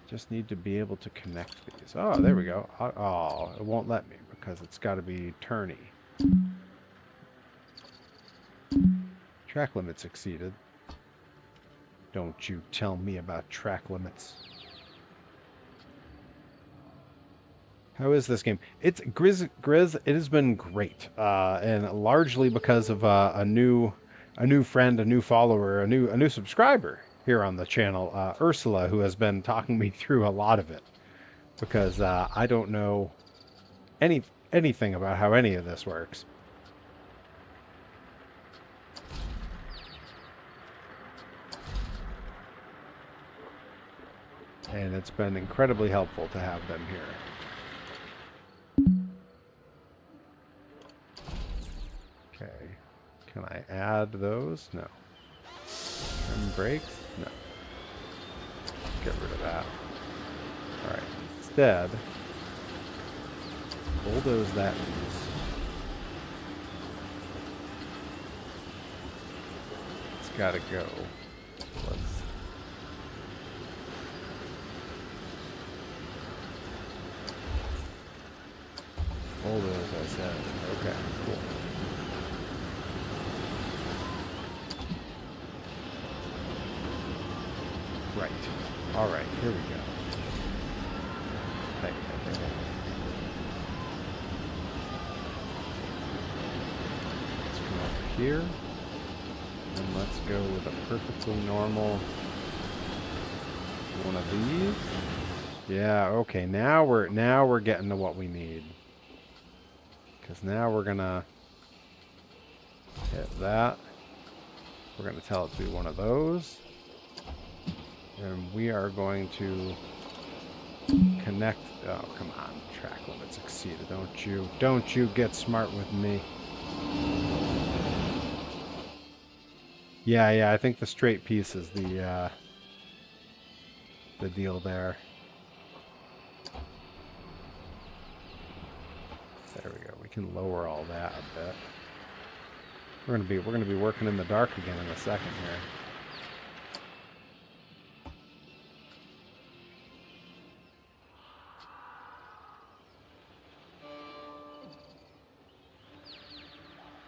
Just need to be able to connect these. Oh, there we go. Oh, it won't let me because it's got to be turny. Track limits exceeded. Don't you tell me about track limits. How is this game? It's Grizz. It has been great, and largely because of a new friend, a new follower, a new subscriber here on the channel, Ursula, who has been talking me through a lot of it, because I don't know anything about how any of this works. And it's been incredibly helpful to have them here. Okay, can I add those? No. Trim brakes? No. Get rid of that. Alright, instead, bulldoze that piece. It's gotta go. Let's bulldoze, I said. Okay, cool. Right. Alright, here we go. Hey. Let's come over here. And let's go with a perfectly normal one of these. Yeah, okay, now we're getting to what we need. Because now we're gonna hit that. We're gonna tell it to be one of those. And we are going to connect. Oh, come on. Track limits exceeded. Don't you get smart with me. Yeah, I think the straight piece is the deal there. There we go. We can lower all that a bit. We're gonna be working in the dark again in a second here.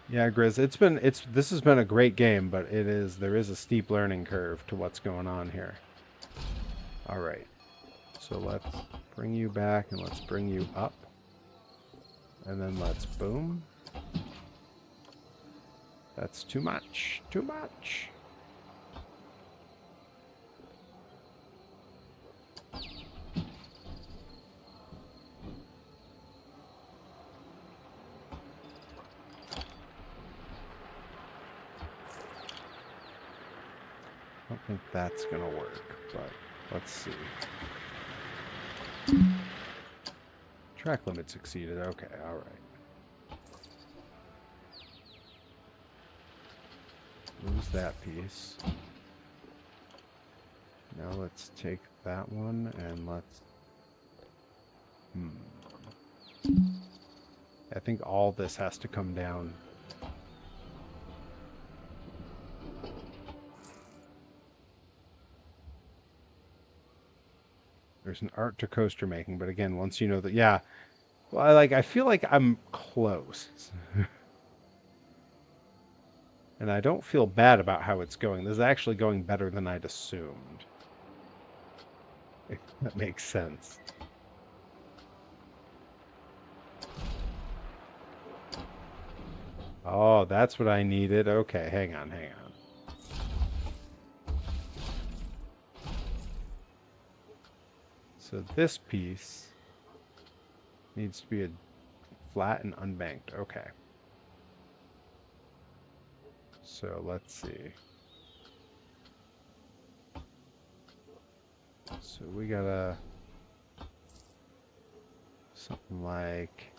Yeah, Grizz, this has been a great game, but there is a steep learning curve to what's going on here. All right. So let's bring you back and let's bring you up. And then let's boom. That's too much. Too much. I don't think that's gonna work, but let's see. Track limits exceeded. Okay, alright. Lose that piece. Now let's take that one and let's... I think all this has to come down. There's an art to coaster making, but again, once you know that, yeah. Well, I feel like I'm close. And I don't feel bad about how it's going. This is actually going better than I'd assumed. If that makes sense. Oh, that's what I needed. Okay, hang on. So this piece needs to be a flat and unbanked. Okay. So let's see. So we gotta something like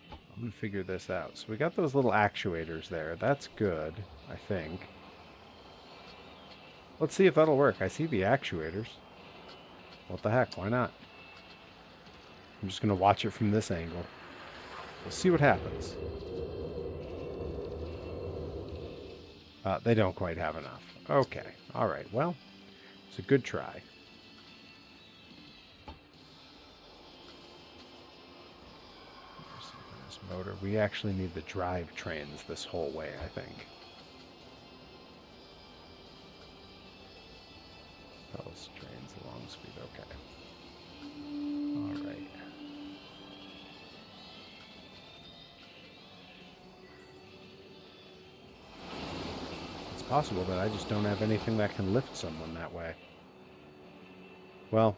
I'm gonna figure this out. So we got those little actuators there. That's good, I think. Let's see if that'll work. I see the actuators. What the heck? Why not? I'm just gonna watch it from this angle. We'll see what happens. They don't quite have enough. Okay. All right. Well, it's a good try. This motor. We actually need the drive trains this whole way, I think. Ballast trains, long speed. Okay. All right. Possible that I just don't have anything that can lift someone that way. Well,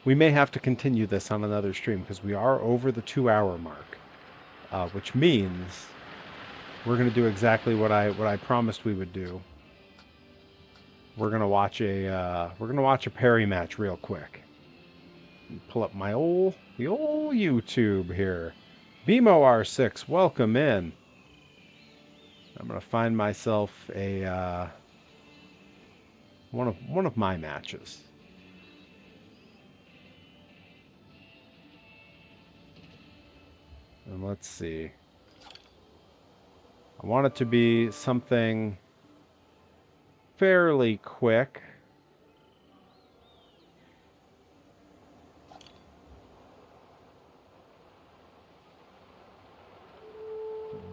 we may have to continue this on another stream because we are over the 2-hour mark, which means we're going to do exactly what I promised we would do. We're going to watch a Perry match real quick. Pull up the old YouTube here. BMO R6, welcome in. I'm gonna find myself a one of my matches. And let's see. I want it to be something fairly quick.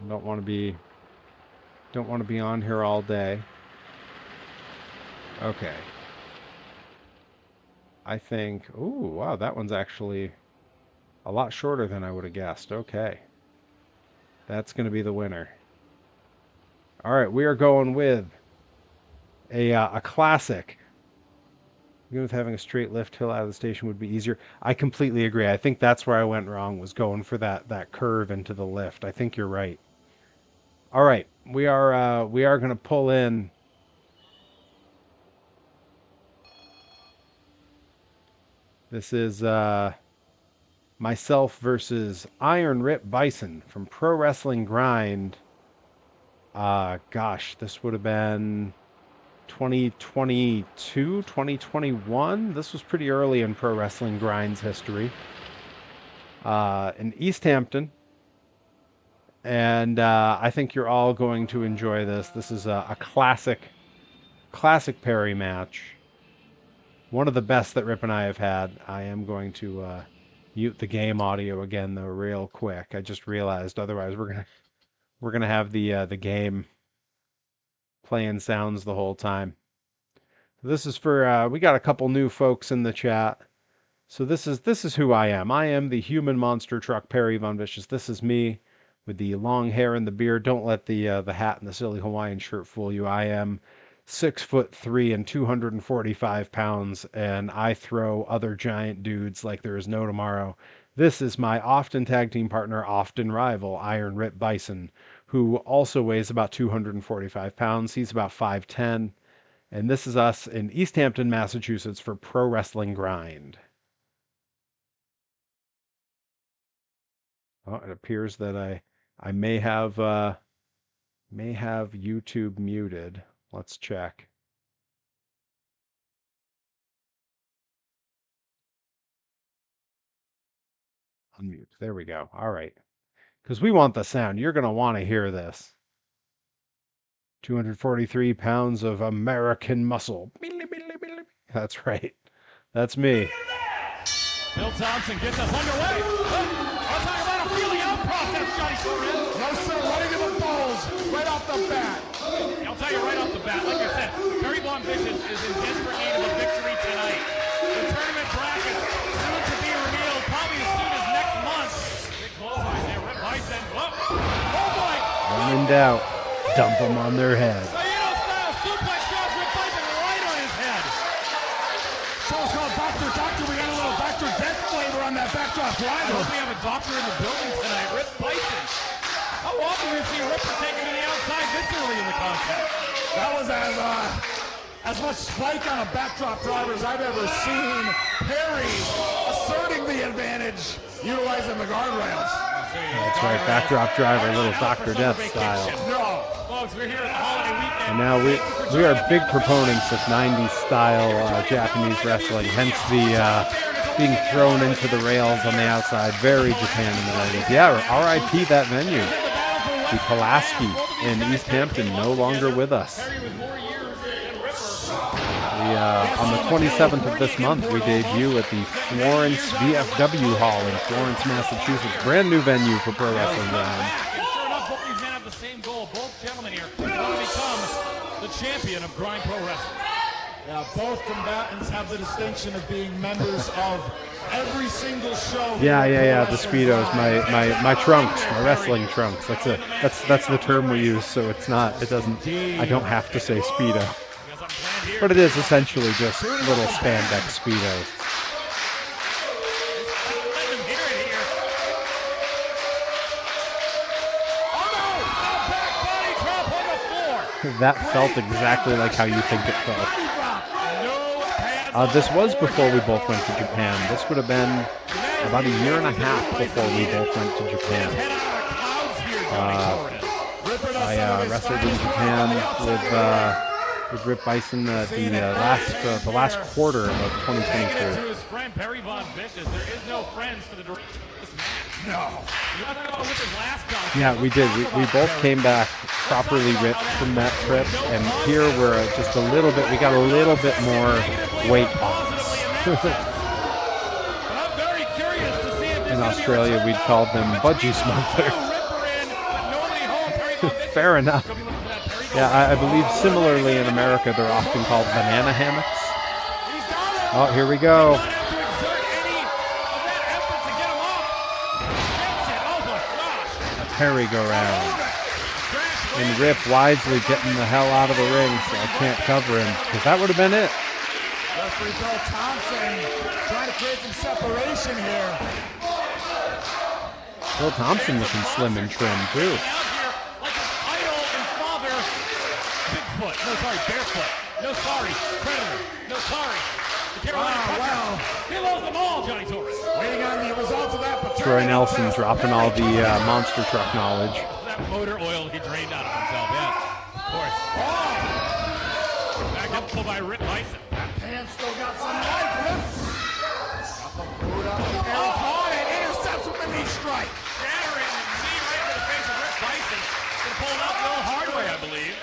Don't want to be on here all day. Okay. I think, ooh, wow, that one's actually a lot shorter than I would have guessed. Okay. That's going to be the winner. All right, we are going with a classic. Even with having a straight lift hill out of the station would be easier. I completely agree. I think that's where I went wrong, was going for that curve into the lift. I think you're right. All right, we are going to pull in. This is myself versus Iron Rip Bison from Pro Wrestling Grind. Gosh, this would have been 2022, 2021. This was pretty early in Pro Wrestling Grind's history. In East Hampton. And I think you're all going to enjoy this. This is a classic Perry match. One of the best that Rip and I have had. I am going to mute the game audio again, though, real quick. I just realized otherwise we're gonna have the game playing sounds the whole time. This is for we got a couple new folks in the chat. So this is who I am. I am the human monster truck Perry Von Vicious. This is me. With the long hair and the beard. Don't let the hat and the silly Hawaiian shirt fool you. I am 6'3" and 245 pounds, and I throw other giant dudes like there is no tomorrow. This is my often tag team partner, often rival, Iron Rip Bison, who also weighs about 245 pounds. He's about 5'10", and this is us in East Hampton, Massachusetts for Pro Wrestling Grind. Oh, it appears that I may have YouTube muted. Let's check. Unmute. There we go. All right. Because we want the sound. You're going to want to hear this. 243 pounds of American muscle. That's right. That's me. Bill Thompson gets us underway. I'll talk about a feeling out process, Johnny Torres. No, sir, running to the balls right off the bat. tell you right off the bat, like I said, Perry Von Vicious is in desperate need of a victory tonight. The tournament brackets soon to be revealed, probably as soon as next month. Big clothesline there, Rip Bison. Oh boy! When in doubt, dump them on their head. Saito style suplex drops Rip Bison right on his head. Show's called Doctor. We got a little Dr. Death flavor on that backdrop I driver. hope we have a doctor in the building tonight. Rip Bison. How often do you see Ripper taken to the outside this early in the contest? That was as much spike on a backdrop driver as I've ever seen. Perry asserting the advantage, utilizing the guardrails. That's right, backdrop driver, little Dr. Death style. No. Folks, we're here at the holiday weekend. And now we are big proponents of 90s style Japanese wrestling, hence the being thrown into the rails on the outside. Very Japan in the 90s. Yeah, R.I.P. that venue. The Pulaski in East Hampton, no longer with us. On the 27th of this month, we debut at the Florence VFW Hall in Florence, Massachusetts. Brand new venue for Pro Wrestling Ground. Sure enough, both these men have the same goal. Both gentlemen here want to become the champion of Grind Pro Wrestling. Yeah, both combatants have the distinction of being members of every single show. Yeah. The Speedos, my trunks, my wrestling trunks. That's the term we use. So it's not. It doesn't. I don't have to say Speedo, but it is essentially just little spandex Speedos. That felt exactly like how you think it felt. This was before we both went to Japan. This would have been about a year and a half before we both went to Japan. I wrestled in Japan with Rip Bison the last quarter of 2022. His friend Perry Von Vicious. There is no friends for the no. Yeah, we did. We both came back properly ripped from that trip, and here we're just a little bit. We got a little bit more weight on us. In Australia, we'd call them budgie smokers. Fair enough. Yeah, I believe similarly in America, they're often called banana hammocks. Oh, here we go. Merry-go-round. And Rip wisely getting the hell out of the ring, so I can't cover him, because that would have been it. Referee Bill Thompson trying to create some separation here. Bill Thompson looking slim and trim, too. Barefoot. No sorry. Predator. No sorry. The Carolina Cutter. He loves them all, Johnny Torres. Waiting on the results of that. Troy Nelson dropping all the monster truck knowledge. That motor oil he drained out of himself, yes. Of course. Back up pull by Rip Bison. That pan still got some life, Rip. Got the boot up to Eric Hall and intercepts with the knee strike. Shattering the knee right to the face of Rip Bison. Gonna pull him out the old hard way, I believe.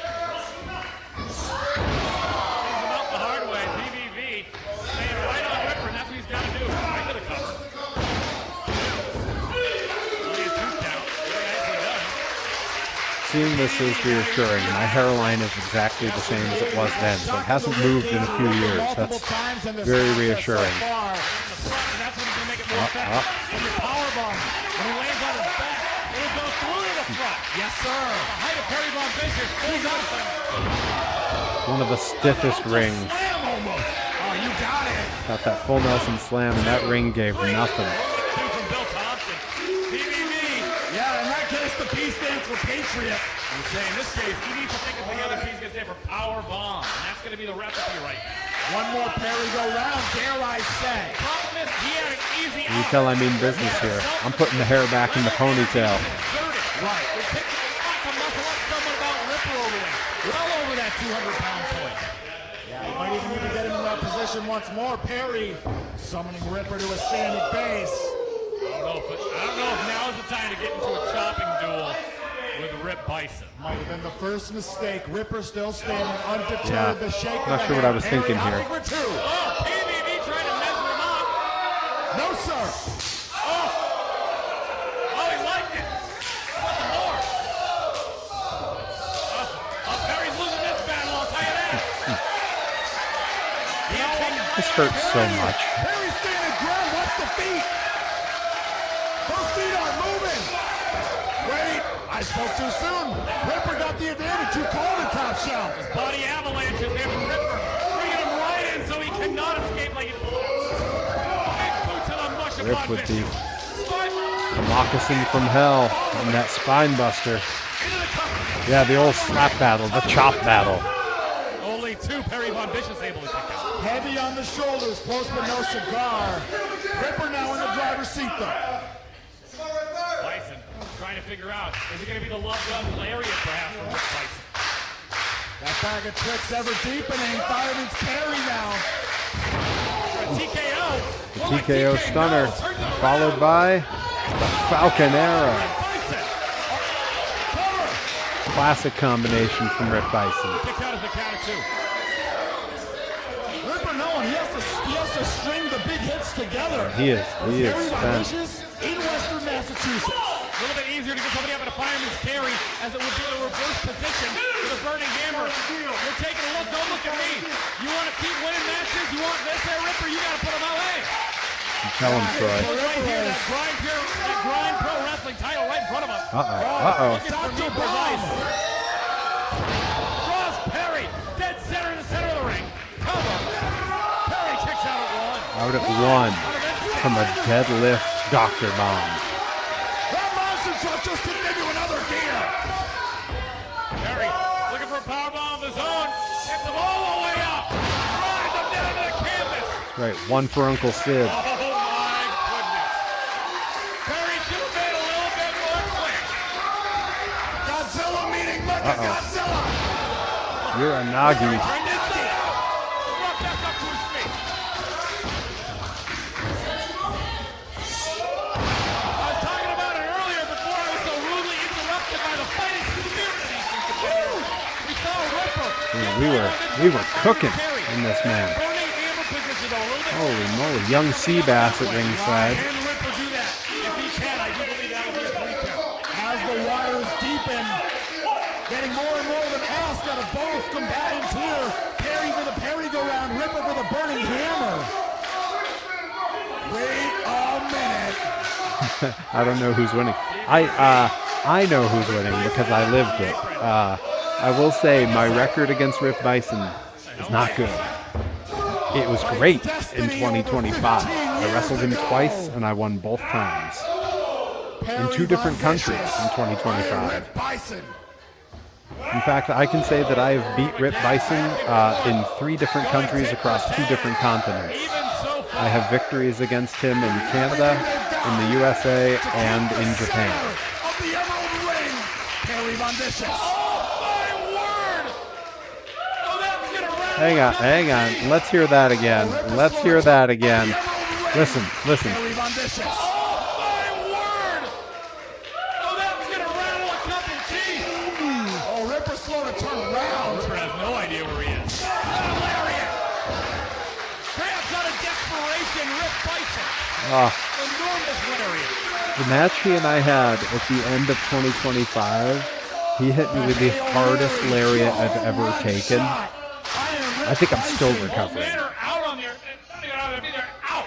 PVV staying right on Ripper, and that's what he's got to do. Right to the cover. Only a 2 count. Very nicely done. Seeing this is reassuring. My hairline is exactly the same as it was then, so it hasn't moved in a few years. That's very reassuring. That's when he's going to make it more effective. And the power bomb, when he lands on his back, it'll go through to the front. Yes, sir. The height of Perry Von Vicious. One of the stiffest rings. Oh, you got it. Got that full Nelson slam, and that ring gave nothing. From Bill Thompson. PVV. Yeah, in that case, the P stands for Patriot. I'm saying in this case, he needs to think of the other P's going to stand for power bomb. And that's going to be the recipe right now. One more Perry go round, dare I say. Problem is, he had an easy You tell I mean business here. I'm putting the hair back in the ponytail. Right. It takes a lot to muscle up someone about Ripper over there. Well over that 200-pound point. Yeah, he might even need to get him in that position once more. Perry summoning Ripper to a standing base. I don't know if now is the time to get into a chopping duel with Rip Bison. Might have been the first mistake. Ripper still standing undeterred. Yeah, The shake not sure what I was thinking here. Oh, PVV trying to measure him up. No, sir. Oh, he liked it. What's more? Perry's losing this This hurts so much. Perry standing ground. Watch the feet. Those feet aren't moving. Wait, I spoke too soon. Ripper got the advantage. You called it, Top Shelf. His body avalanches him and Ripper bringing him right in so he cannot escape like it. Big boot to the mush Rip upon with the Vicious. moccasin from hell and that spine buster. Yeah, the old slap battle, the chop battle. Only two Perry Von Vicious able to kick out. Heavy on the shoulders, close but no cigar. Ripper now in the driver's seat, though. Bison trying to figure out, is it going to be the love gun lariat perhaps from Rick Bison? That bag of tricks ever deepening. Fireman's carry now. TKO. The TKO stunner, followed by the Falconera. Classic combination from Rick Bison. Kick out of the count of two. Ripper knowing he has to string the big hits together. He is Perry Von spent. Vicious in Western Massachusetts. A little bit easier to get somebody up in a fireman's carry as it would be in a reverse position with a burning hammer. You're taking a look. Don't look at me. You want to keep winning matches? You want this there, Ripper? You got to put him away. Tell him, Troy. Right here, that grind pro wrestling title right in front of us. Uh-oh. Looking for new device. Ross Perry, dead center in the center of the ring. Cover. Perry kicks out at one. Out at one from a deadlift doctor bomb. That monster truck just kicked into another gear. Perry looking for a powerbomb of his own. Gets him all the way up. Drives him down to the canvas. Right, one for Uncle Sid. Oh my goodness. Perry should have made a little bit more quick. Godzilla meeting Godzilla. You're a Nagi. Turned inside out. Brought back up to his feet. I was talking about it earlier before I was so rudely interrupted by the fighting spirit of these two competitors. We saw Ripper. We were cooking in this man. Burning hammer position though, a little bit. Holy moly, young sea bass at ringside. Can Ripper do that? If he can, I do believe that will be a 3 count. As the wires deepen, getting more and more of an ask out of both combatants here. Perry for the merry-go-round, Ripper for the burning hammer. Wait a minute. I don't know who's winning. I know who's winning because I lived it. I will say my record against Rip Bison is not good. It was great in 2025. I wrestled him twice and I won both times. In 2 different countries in 2025. In fact, I can say that I have beat Rip Bison in 3 different countries across 2 different continents. I have victories against him in Canada, in the USA, and in Japan. Of the Emerald Ring, Perry Von Vicious. Hang on. Let's hear that again. Let's hear that again. Listen. Perry Von Vicious. Oh, Ripper's slow to turn around. Ripper has no idea where he is. Lariat! Grabs out of desperation, Rip Bison. Enormous winner here. The match he and I had at the end of 2025, he hit me with the hardest lariat I've ever taken. I think I'm still recovering. Out on there. They're out.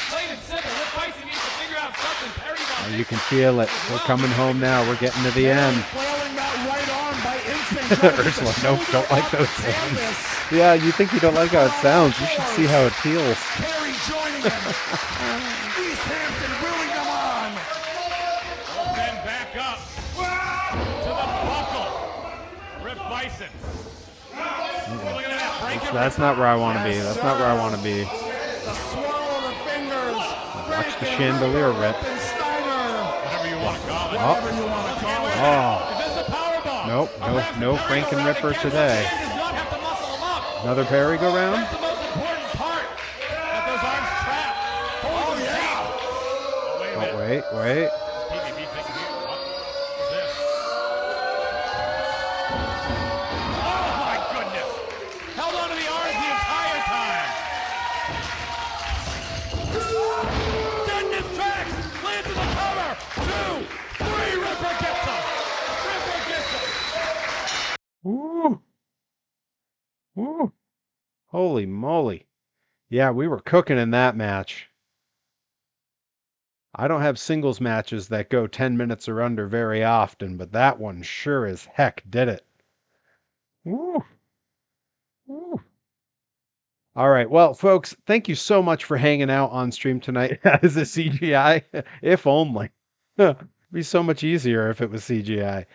Plain and simple. Rip Bison needs to figure out something. Perry Von You can feel it. We're coming home now. We're getting to the end. Flailing that right arm by instinct. Ursula, nope, don't like those sounds. Yeah, you think you don't like how it sounds. You should see how it feels. Perry joining him. East Hampton willing them on. Then back up to the buckle. Rip Bison. Look at that. Breaking That's not where I want to be. That's not where I want to be. The swallow of the fingers. Watch the chandelier rip. whatever you want to call it. Whatever you want to call it. Oh. If it's a power bomb. Nope, no Frank and Ripper today. Does not have to muscle him up. Another Perry go round? That's the most important part. That those arms trapped. Hold Oh, wait a minute. wait. PVV thinking here. What is this? Oh my goodness. Held on to the arms the entire time. Dead in his tracks. Lands in the cover. 2, 3. Ripper gets him. Ripper gets him. Woo. Holy moly. Yeah, we were cooking in that match. I don't have singles matches that go 10 minutes or under very often, but that one sure as heck did it. Woo. Woo. All right. Well, folks, thank you so much for hanging out on stream tonight. Is it CGI? If only. It'd be so much easier if it was CGI.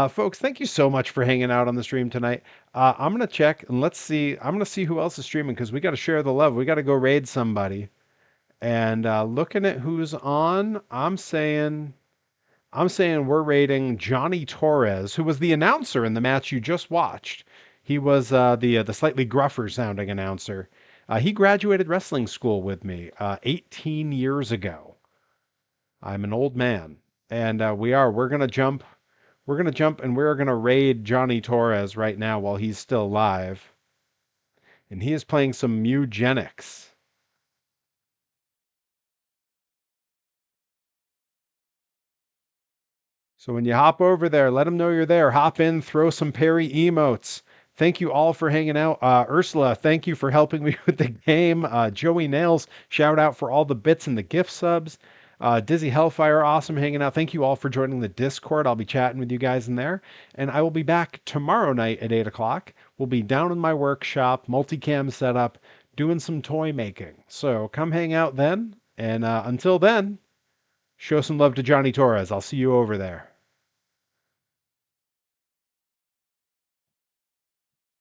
Folks, thank you so much for hanging out on the stream tonight. I'm gonna check and let's see. I'm gonna see who else is streaming because we got to share the love. We got to go raid somebody. And looking at who's on, I'm saying we're rating Johnny Torres, who was the announcer in the match you just watched. He was the slightly gruffer sounding announcer. He graduated wrestling school with me 18 years ago. I'm an old man, and we're gonna jump. We're gonna jump and we're gonna raid Johnny Torres right now while he's still alive, and he is playing some Mugenics. So when you hop over there, let them know you're there. Hop in, throw some Perry emotes. Thank you all for hanging out. Ursula, thank you for helping me with the game. Joey Nails, shout out for all the bits and the gift subs. Dizzy Hellfire, awesome hanging out. Thank you all for joining the Discord. I'll be chatting with you guys in there. And I will be back tomorrow night at 8 o'clock. We'll be down in my workshop, multicam setup, doing some toy making. So come hang out then. And until then, show some love to Johnny Torres. I'll see you over there.